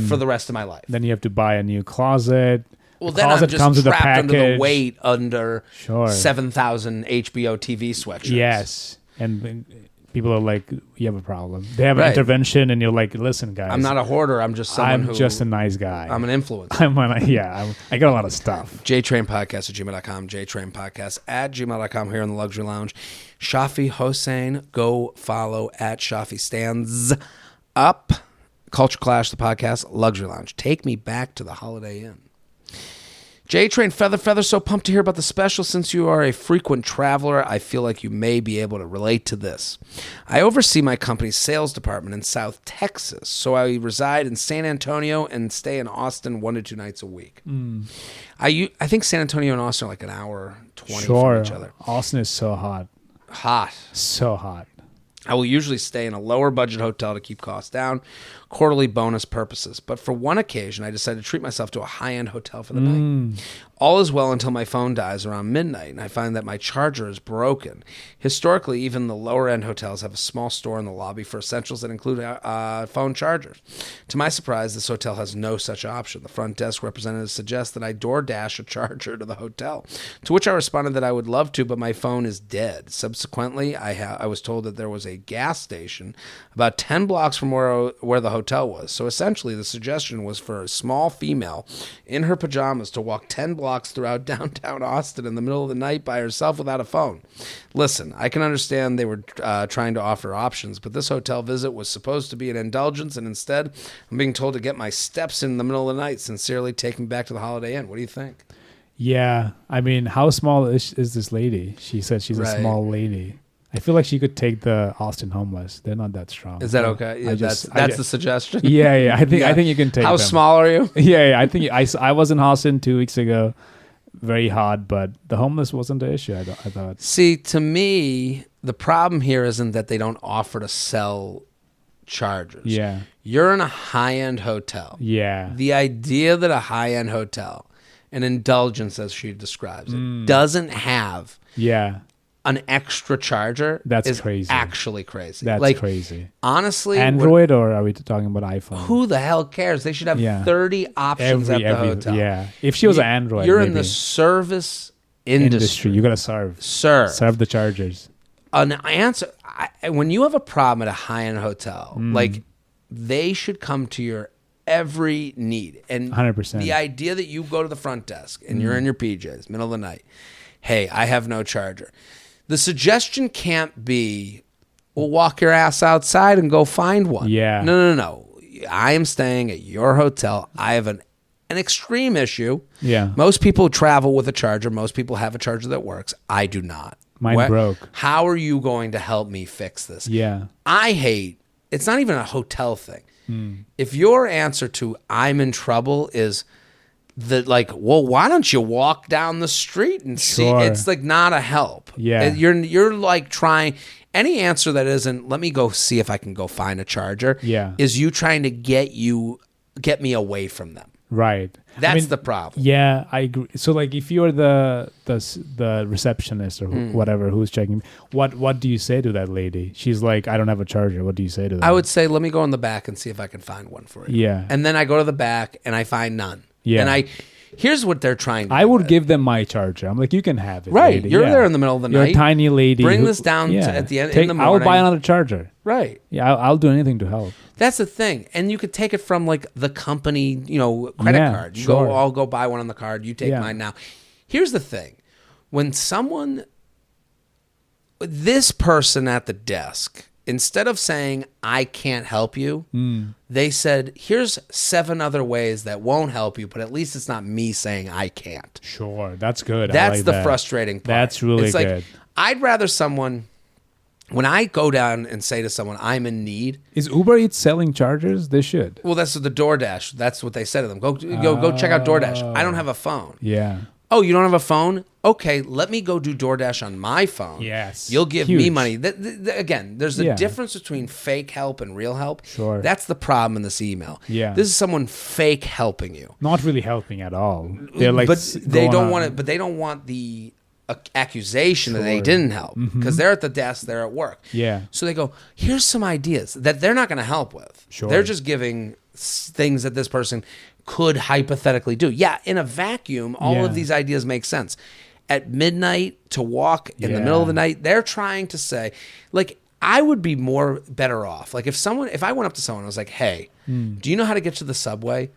for the rest of my life. Then you have to buy a new closet. Well, then I'm just trapped under the weight under 7,000 HBO TV sweatshirts. Yes. And people are like, you have a problem. They have an intervention and you're like, listen, guys. I'm not a hoarder. I'm just someone I'm just a nice guy. I'm an influencer. I got a lot of stuff. JTrain Podcast at gmail.com. JTrain Podcast at gmail.com here in the Luxury Lounge. Shafi Hossain. Go follow at Shafi Stands Up. Culture Clash, the podcast, Luxury Lounge. Take me back to the Holiday Inn. JTrain, Feather, so pumped to hear about the special. Since you are a frequent traveler, I feel like you may be able to relate to this. I oversee my company's sales department in South Texas, so I reside in San Antonio and stay in Austin 1 to 2 nights a week. I think San Antonio and Austin are like an hour 20 from each other. Austin is so hot. So hot. I will usually stay in a lower budget hotel to keep costs down, quarterly bonus purposes. But for one occasion, I decided to treat myself to a high-end hotel for the night. All is well until my phone dies around midnight, and I find that my charger is broken. Historically, even the lower-end hotels have a small store in the lobby for essentials that include phone chargers. To my surprise, this hotel has no such option. The front desk representative suggests that I DoorDash a charger to the hotel, to which I responded that I would love to, but my phone is dead. Subsequently, I was told that there was a gas station about 10 blocks from where the hotel was. So essentially, the suggestion was for a small female in her pajamas to walk 10 blocks throughout downtown Austin in the middle of the night by herself without a phone. Listen, I can understand they were trying to offer options, but this hotel visit was supposed to be an indulgence, and instead, I'm being told to get my steps in the middle of the night. Sincerely, take me back to the Holiday Inn. What do you think? Yeah, I mean, how small is this lady? She said she's a small lady. I feel like she could take the Austin homeless. They're not that strong. Is that okay? Yeah, that's the suggestion. Yeah. I think you can take. How them. small are you? Yeah. I think I was in Austin 2 weeks ago. Very hot, but the homeless wasn't the issue. I thought. See, to me, the problem here isn't that they don't offer to sell chargers. Yeah. You're in a high-end hotel. Yeah. The idea that a high-end hotel, an indulgence as she describes it, doesn't have Yeah. an extra charger is crazy. actually crazy. That's crazy. Honestly, Android, or are we talking about iPhone? who the hell cares? They should have 30 options at the hotel. Yeah. If she was an Android, you're maybe. in the service industry. You got to serve the chargers. An answer when you have a problem at a high-end hotel, like they should come to your every need. And 100%. the idea that you go to the front desk and you're in your PJs, middle of the night, hey, I have no charger. The suggestion can't be, well, walk your ass outside and go find one. Yeah. No. I am staying at your hotel. I have an extreme issue. Yeah. Most people travel with a charger. Most people have a charger that works. I do not. Mine broke. How are you going to help me fix this? Yeah. I hate, it's not even a hotel thing. If your answer to I'm in trouble is that, like, well, why don't you walk down the street and see? It's like not a help. Yeah. You're like trying, any answer that isn't, let me go see if I can go find a charger, is you trying to get me away from them. Right. That's the problem. Yeah, I agree. So, like, if you're the receptionist or whatever who's checking, what do you say to that lady? She's like, I don't have a charger. What do you say to that? I would say, let me go in the back and see if I can find one for you. Yeah. And then I go to the back and I find none. Yeah. And here's what they're trying to do. I would give them my charger. I'm like, you can have it. Right. Lady. You're there in the middle of the You're night. a tiny lady. Bring this down at the end in the I'll morning. buy another charger. Right. Yeah, I'll do anything to help. That's the thing. And you could take it from like the company, credit card. You go, I'll go buy one on the card. You take mine now. Here's the thing. When this person at the desk, instead of saying, I can't help you, they said, here's 7 other ways that won't help you, but at least it's not me saying I can't. Sure. That's good. That's like the that. frustrating part. That's really it's like, good. I'd rather someone, when I go down and say to someone, I'm in need. Is Uber Eats selling chargers? They should. Well, that's the DoorDash. That's what they said to them. Go check out DoorDash. I don't have a phone. Yeah. Oh, you don't have a phone? Okay, let me go do DoorDash on my phone. Yes. You'll give me money. Again, there's a difference between fake help and real help. Sure. That's the problem in this email. Yeah. This is someone fake helping you. Not really helping at all. They're like, but they don't want it. But they don't want the accusation that they didn't help because they're at the desk, they're at work. Yeah. So they go, here's some ideas that they're not going to help with. Sure. They're just giving things that this person could hypothetically do. Yeah, in a vacuum, all of these ideas make sense. At midnight, to walk in the middle of the night, they're trying to say, like, I would be better off. Like, if I went up to someone and was like, hey, do you know how to get to the subway?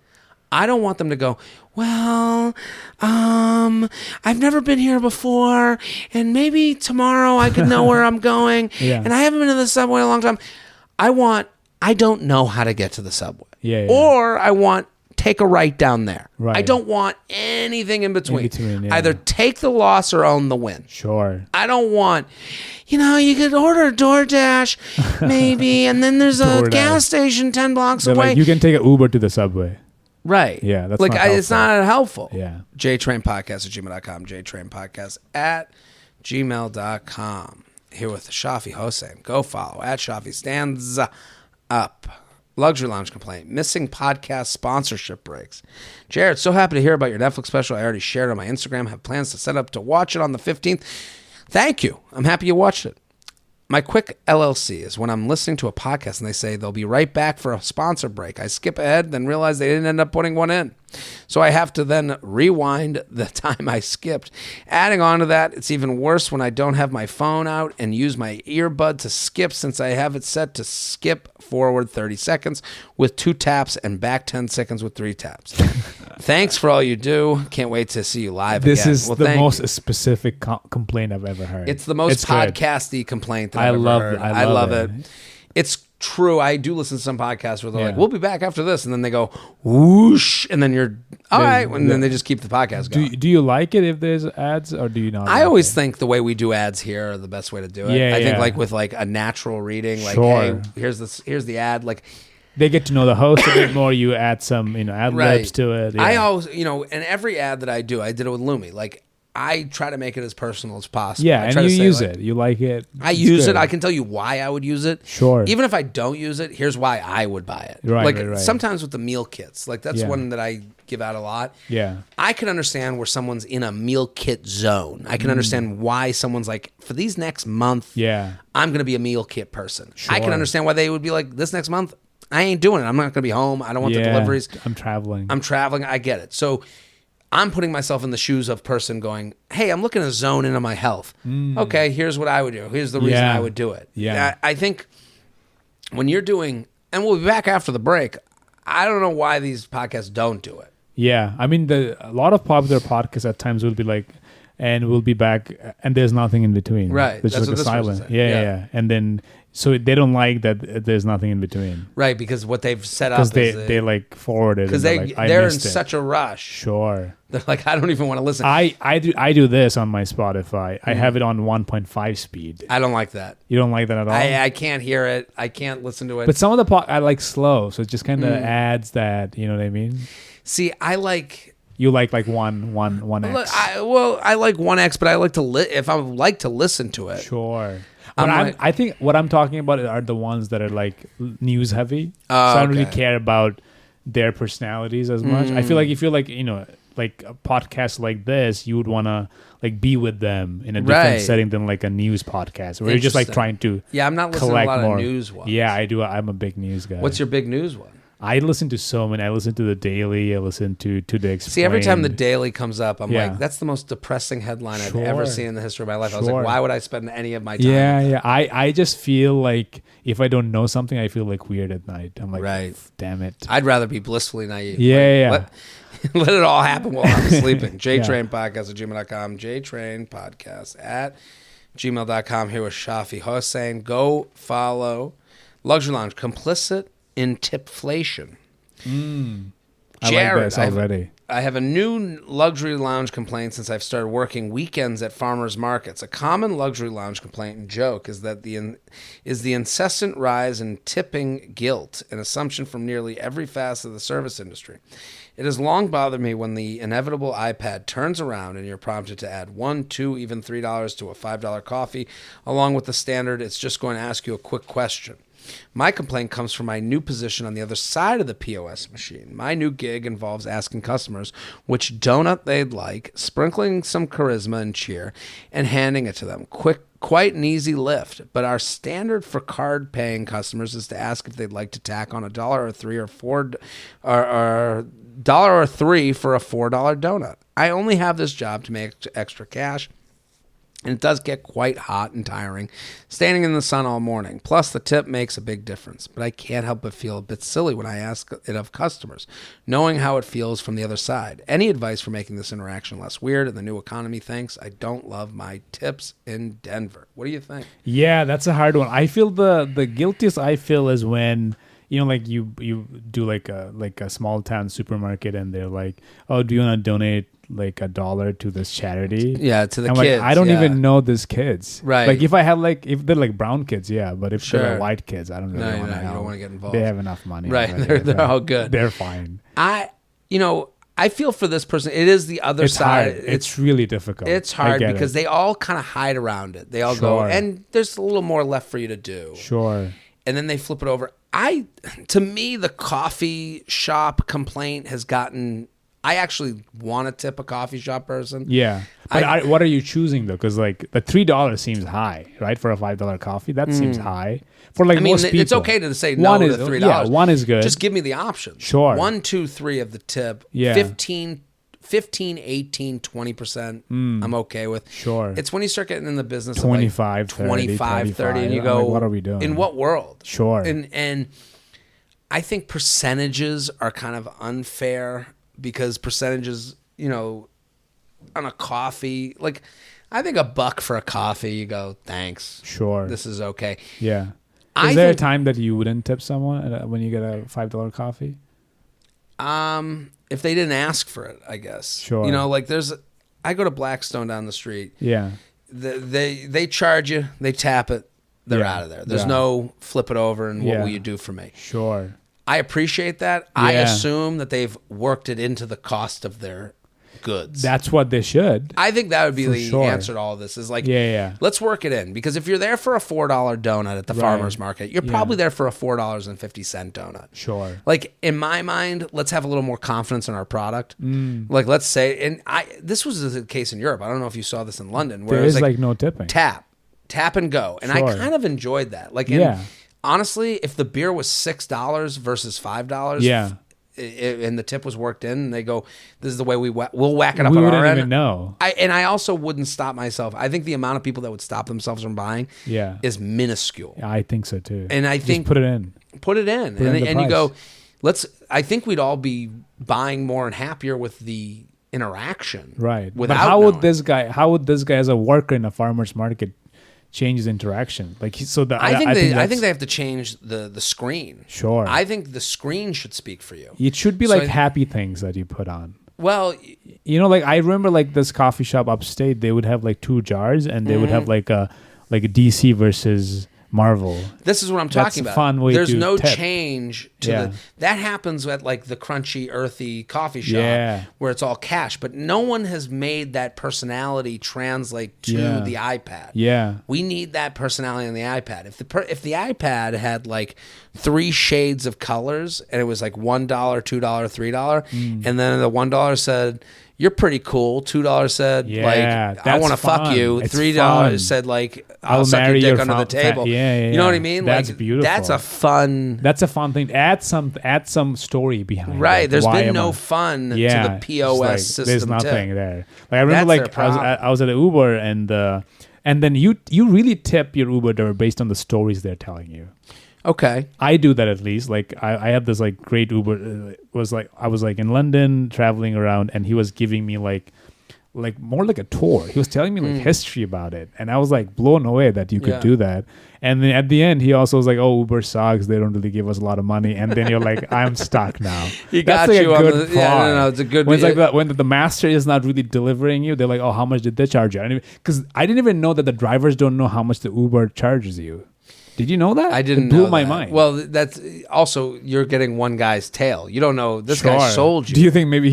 I don't want them to go, well, I've never been here before, and maybe tomorrow I could know where I'm going, and I haven't been to the subway in a long time. I don't know how to get to the subway. Or I want, take a right down there. Right. I don't want anything in between. Yeah. Either take the loss or own the win. Sure. I don't want, you could order DoorDash maybe, and then there's a gas station 10 blocks They're away. like, you can take an Uber to the subway. Right. Yeah, that's like not helpful. it's not helpful. Yeah. JTrainPodcast@gmail.com. JTrainPodcast@gmail.com. Here with Shafi Hossain. Go follow at Shafi Stands Up. Luxury Lounge complaint. Missing podcast sponsorship breaks. Jared, so happy to hear about your Netflix special. I already shared it on my Instagram. Have plans to set up to watch it on the 15th. Thank you. I'm happy you watched it. My quick LLC is when I'm listening to a podcast and they say they'll be right back for a sponsor break. I skip ahead, then realize they didn't end up putting one in. So I have to then rewind the time I skipped. Adding on to that, it's even worse when I don't have my phone out and use my earbud to skip since I have it set to skip forward 30 seconds with 2 taps and back 10 seconds with 3 taps. Thanks for all you do. Can't wait to see you live This again. is the most specific complaint I've ever heard. It's the most podcasty complaint that I've ever heard. I love it. It's true. I do listen to some podcasts where they're like, we'll be back after this. And then they go, whoosh. And then you're, all right. And then they just keep the podcast going. Do you like it if there's ads or do you not? I always think the way we do ads here are the best way to do it. Yeah, I think like with like a natural reading, like, Sure. hey, here's the ad. Like, they get to know the host a bit more. You add some, ad libs to it. Yeah. I always, and every ad that I do, I did it with Lumi. Like, I try to make it as personal as possible. Yeah, I and try you to say, use like, it. You like it. I It's use good. it. I can tell you why I would use it. Sure. Even if I don't use it, here's why I would buy it. Right, like right. sometimes with the meal kits, like that's Yeah. one that I give out a lot. Yeah. I can understand where someone's in a meal kit zone. I can understand why someone's like, for these next month, Yeah. I'm going to be a meal kit person. I can Sure. understand why they would be like, this next month, I ain't doing it. I'm not going to be home. I don't want the Yeah. deliveries. I'm traveling. I'm traveling. I get it. So I'm putting myself in the shoes of person going, hey, I'm looking to zone into my health. Okay, here's what I would do. Here's the reason Yeah. I would do it. Yeah. I think when you're doing, and we'll be back after the break, I don't know why these podcasts don't do it. Yeah, I mean, a lot of popular podcasts at times will be like, and we'll be back, and there's nothing in between. Right, There's that's just what like a this person silence. said. Yeah, Yeah. yeah, and then so they don't like that there's nothing in between Right, because what they've set up because is they like forwarded because and like, they're in missed it. such a rush. Sure. They're like, I don't even want to listen. I do this on my Spotify. I have it on 1.5 speed. I don't like that. You don't like that at all? I can't hear it. I can't listen to it. But some of the I like slow, so it just kind of adds that. You know what I mean? See, I like. You like one Look, X. I like 1X, but I like to if I would like to listen to it. Sure. I'm But like- I think what I'm talking about are the ones that are like news heavy. Oh, so I don't really okay. care about their personalities as much. I feel like if you're like, like a podcast like this, you would want to like be with them in a different Right. setting than like a news podcast where you're just like Interesting. trying to Yeah, I'm not listening to a collect lot more of news ones. Yeah, I do. I'm a big news guy. What's your big news one? I listen to so many. I listen to the Daily. I listen to the Explained. See, every time the Daily comes up, I'm Yeah. like, that's the most depressing headline I've Sure. ever seen in the history of my life. I was Sure. like, why would I spend any of my time? Yeah, with yeah. I just feel like if I don't know something, I feel like weird at night. I'm like, Right. damn it. I'd rather be blissfully naive. Yeah, Like, Let it all happen while I'm sleeping. Yeah. JTrain podcast at gmail.com. JTrain podcast at gmail.com. Here with Shafi Hossain. Go follow Luxury Lounge. Complicit in tipflation. I like this already. I have a new luxury lounge complaint since I've started working weekends at farmers markets. A common luxury lounge complaint and joke is that the incessant rise in tipping guilt, an assumption from nearly every facet of the service industry. It has long bothered me when the inevitable iPad turns around and you're prompted to add $1, $2, even $3 to a $5 coffee, along with the standard, it's just going to ask you a quick question. My complaint comes from my new position on the other side of the POS machine. My new gig involves asking customers which donut they'd like, sprinkling some charisma and cheer, and handing it to them. Quite an easy lift, but our standard for card-paying customers is to ask if they'd like to tack on $1 or $3 or $4 or $1 or $3 for a $4 donut. I only have this job to make extra cash. And it does get quite hot and tiring, standing in the sun all morning. Plus, the tip makes a big difference. But I can't help but feel a bit silly when I ask it of customers, knowing how it feels from the other side. Any advice for making this interaction less weird in the new economy? Thanks. I don't love my tips in Denver. What do you think? Yeah, that's a hard one. I feel the guiltiest I feel is when like you do like a small town supermarket and they're like, oh, do you want to donate like $1 to this charity? Yeah, to the I'm kids. like, I don't yeah. even know these kids. Right. Like if they're like brown kids, yeah. But if Sure. they're white kids, I don't really No, want to you help. don't want to get involved. They have enough money. Right, already. they're all good. They're fine. I feel for this person. It is the other It's side. hard. It's really difficult. It's I hard get because it. they all kind of hide around it. They all go, Sure. and there's a little more left for you to do. Sure. And then they flip it over. To me, the coffee shop complaint has gotten. I actually want to tip a coffee shop person. Yeah. But what are you choosing though? Because like the $3 seems high, right? For a $5 coffee, that seems high. For like most people, it's okay to say no to $3. Yeah, one is good. Just give me the option. Sure. 1, 2, 3 of the tip. Yeah. 15, 18, 20%. I'm okay with. Sure. It's when you start getting in the business 25, of like 25, 30, and you I'm go, like, what are we doing? In what world? Sure. And I think percentages are kind of unfair because percentages, on a coffee, like I think $1 for a coffee, you go, thanks. Sure. This is okay. Yeah. I Is there a think- time that you wouldn't tip someone when you get a $5 coffee? If they didn't ask for it, I guess. Sure. Like I go to Blackstone down the street. Yeah. They charge you, they tap it, they're Yeah. out of there. There's Yeah. no flip it over and what Yeah. will you do for me? Sure. I appreciate that. I Yeah. assume that they've worked it into the cost of their goods. That's what they should. I think that would be For the sure. answer to all this is like, Yeah. let's work it in. Because if you're there for a $4 donut at the farmer's market, you're probably there for a $4.50 donut. Sure. Like in my mind, let's have a little more confidence in our product. Like let's say, and this was the case in Europe. I don't know if you saw this in London, where There it was is like no tipping. tap and go. And I Sure. kind of enjoyed that. Like, honestly, if the beer was $6 versus $5, and the tip was worked in, and they go, "This is the way we'll whack it up." We on our wouldn't end. even know. I also wouldn't stop myself. I think the amount of people that would stop themselves from buying is minuscule. I think so too. And I Just think put it in. and you go, I think we'd all be buying more and happier with the interaction, Right. Without But how knowing. would this guy as a worker in a farmer's market change his interaction? Like I think that's- they have to change the screen. Sure. I think the screen should speak for you. It should be So like happy things that you put on. Well, You know, like I remember like this coffee shop upstate, they would have like 2 jars and they would have like a DC versus Marvel. this is what I'm That's talking a about. fun way There's to no tip. change to Yeah. that happens at like the crunchy, earthy coffee shop Yeah. where it's all cash, but no one has made that personality translate to Yeah. the iPad. Yeah. We need that personality on the iPad. If the iPad had like 3 shades of colors and it was like $1, $2, $3, and then the $1 said, "You're pretty cool." $2 said, Yeah, like, "I that's want to fuck fun. you." It's $3 fun. said, like, "I'll I'll suck your marry dick your under the table." Yeah. You know what I mean? That's like, beautiful. That's a fun. That's a fun thing. Add some story behind it. Right. There's Why been am no I- fun to Yeah, the it's POS like, system. There's nothing tip. there. Like I remember, That's their I was at an Uber and then you really tip your Uber driver based on the stories they're telling you. Okay. I do that at least. Like I have this like great Uber. I was like in London traveling around, and he was giving me like more like a tour. He was telling me like history about it, and I was like blown away that you could do that. And then at the end, he also was like, "Oh, Uber sucks. They don't really give us a lot of money." And then you're like, "I'm stuck now." He That's got like you a on good the. Yeah, part. no, it's a good. When it's like that, when the master is not really delivering you, they're like, "Oh, how much did they charge you?" Because I didn't even know that the drivers don't know how much the Uber charges you. Did you know that? I didn't. It blew know my that. mind. Well, that's also you're getting one guy's tail. You don't know this guy sold you. Do you think maybe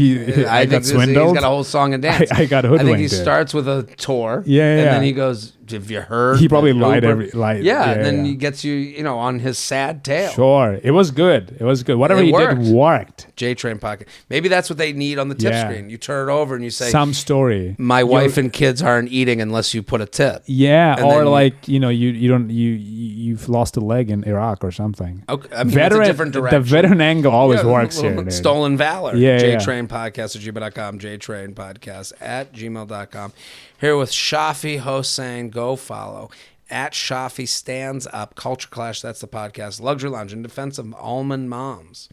I got think swindled? he's got a whole song and dance. I got I think he hoodwinked. starts with a tour. Yeah, and yeah. then he goes, "Have you heard?" He probably lied Uber?" Yeah, and then yeah. he gets you, on his sad tail. Sure, it was good. Whatever It he worked. did worked. JTrain pocket. Maybe that's what they need on the tip Yeah. screen. You turn it over and you say, Some story. "My wife and kids aren't eating unless you put a tip." Yeah, And or then like you've lost a leg in Iraq or something. Okay, I mean, it's a different direction. The veteran angle always Yeah, works here. Dude. Stolen valor. Yeah, yeah. JTrainPodcast@gmail.com. JTrainPodcast@gmail.com. Here with Shafi Hossain. Go follow. At Shafi Stands Up. Culture Clash. That's the podcast. Luxury Lounge in defense of almond moms.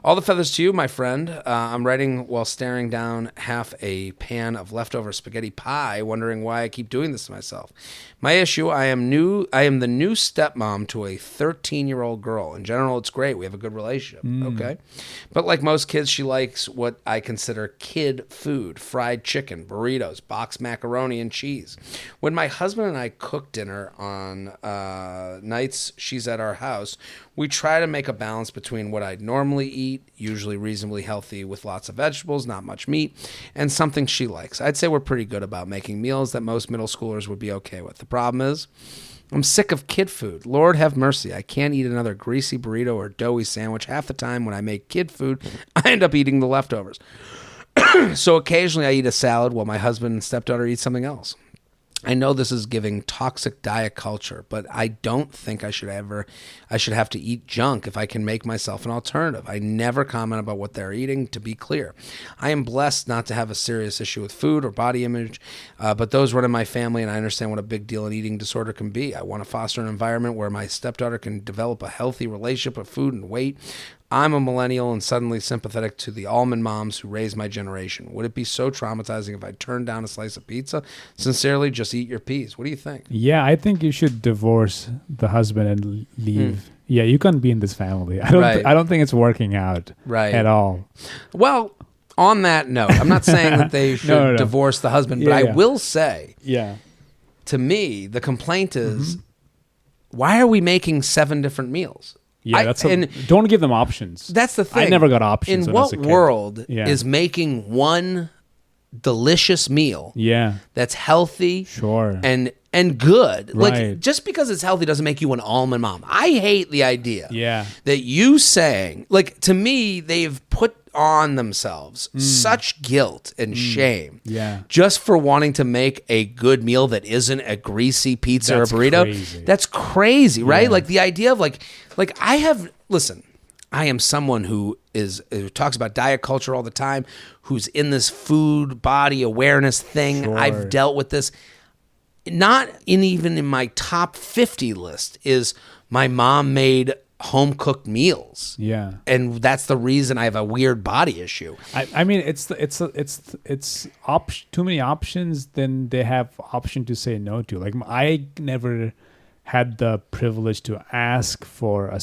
All the feathers to you, my friend. I'm writing while staring down half a pan of leftover spaghetti pie, wondering why I keep doing this to myself. My issue, I am the new stepmom to a 13-year-old girl. In general, it's great. We have a good relationship. Okay. But like most kids, she likes what I consider kid food: fried chicken, burritos, boxed macaroni and cheese. When my husband and I cook dinner on nights she's at our house, we try to make a balance between what I'd normally eat, usually reasonably healthy with lots of vegetables, not much meat, and something she likes. I'd say we're pretty good about making meals that most middle schoolers would be okay with. The problem is, I'm sick of kid food. Lord have mercy. I can't eat another greasy burrito or doughy sandwich. Half the time when I make kid food, I end up eating the leftovers. So occasionally I eat a salad while my husband and stepdaughter eat something else. I know this is giving toxic diet culture, but I don't think I should have to eat junk if I can make myself an alternative. I never comment about what they're eating, to be clear. I am blessed not to have a serious issue with food or body image, but those run in my family, and I understand what a big deal an eating disorder can be. I want to foster an environment where my stepdaughter can develop a healthy relationship with food and weight. I'm a millennial and suddenly sympathetic to the almond moms who raised my generation. Would it be so traumatizing if I turned down a slice of pizza? Sincerely, just eat your peas. What do you think? Yeah, I think you should divorce the husband and leave. Yeah, you can't be in this family. I don't think it's working out at all. Well, on that note, I'm not saying that they should divorce the husband, but I will say, to me, the complaint is, why are we making 7 different meals? Yeah, don't give them options. That's the thing. I never got options. In when I was what a kid. world is making one delicious meal Yeah. that's healthy Sure. and good. Like, Right. just because it's healthy doesn't make you an almond mom. I hate the idea Yeah. that you saying, like, to me, they've put on themselves such guilt and shame Yeah. just for wanting to make a good meal that isn't a greasy pizza That's or burrito. crazy. That's crazy, right? Yeah. Like, the idea of like listen, I am someone who talks about diet culture all the time, who's in this food body awareness thing. Sure. I've dealt with this. Not even in my top 50 list is my mom made home cooked meals. Yeah. And that's the reason I have a weird body issue. I mean, it's too many options. Then they have option to say no to. Like, I never had the privilege to ask for a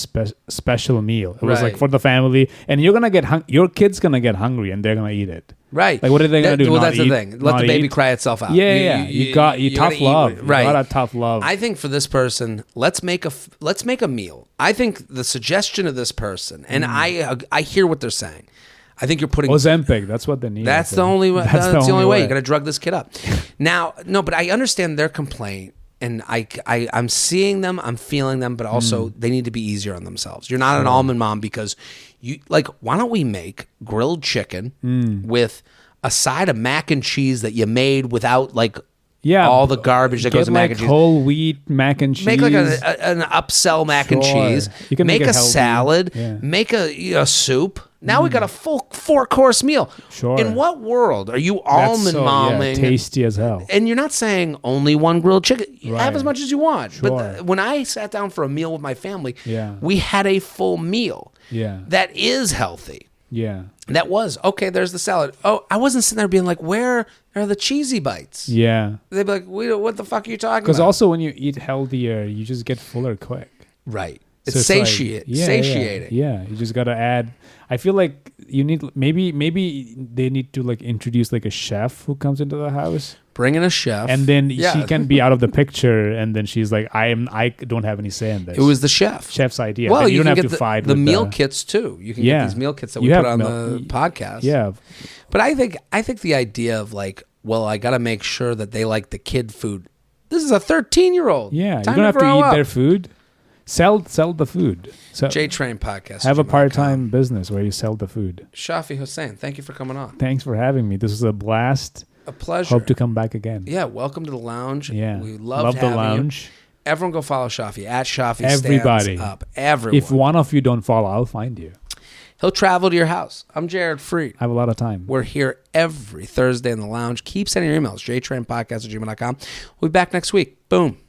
special meal. It was like Right. for the family, and you're gonna get your kid's gonna get hungry, and they're gonna eat it. Right. Like, what are they gonna do? Well, Not that's the eat? thing. Let Not the baby eat? cry itself out. Yeah, you got you're tough gonna eat love. with- right. You got a tough love. I think for this person, let's make a meal. I think the suggestion of this person, and I hear what they're saying. I think you're putting Ozempic. That's what they need. That's I the think. only way. That's the only way. way. You got to drug this kid up. Now, no, but I understand their complaint, and I'm seeing them, I'm feeling them, but also they need to be easier on themselves. You're not an almond mom because you like. Why don't we make grilled chicken with a side of mac and cheese that you made without like all the garbage that Get goes in mac like and cheese? whole wheat mac and cheese. Make like an upsell mac and Sure. cheese. You can make make it a healthy. salad. Yeah. Make a soup. Now we got a full 4-course meal. Sure. In what world are you That's almond so, momming? tasty as hell. And you're not saying only one grilled chicken. You have Right. as much as you want. Sure. But when I sat down for a meal with my family, Yeah. we had a full meal Yeah. that is healthy. Yeah. That was, okay, there's the salad. Oh, I wasn't sitting there being like, where are the cheesy bites? Yeah. They'd be like, what the fuck are you talking about? Because also when you eat healthier, you just get fuller quick. Right. So It's like- satiating. Yeah, you just gotta add. I feel like you need maybe they need to like introduce like a chef who comes into the house, Bring in a chef. and then Yeah. she can be out of the picture, and then she's like, I don't have any say in this. It was the chef. chef's idea. Well, Then you don't can have get to fight the with meal kits too. You can get Yeah. these meal kits that You we have put on meal- the podcast. Yeah, But I think the idea of like, well, I got to make sure that they like the kid food. This is a 13-year-old. yeah. Time you don't have to grow eat up. their food. Sell the food. So JTrain podcast. have a gmail.com. part-time business where you sell the food. Shafi Hossain, thank you for coming on. Thanks for having me. This was a blast. A pleasure. Hope to come back again. Yeah, welcome to the lounge. Yeah. We love the having lounge. You. Everyone go follow Shafi at Shafi Everybody. Stands Up. Everyone. If one of you don't follow, I'll find you. He'll travel to your house. I'm Jared Freed. I have a lot of time. We're here every Thursday in the lounge. Keep sending your emails, jtrainpodcast@gmail.com. We'll be back next week. Boom.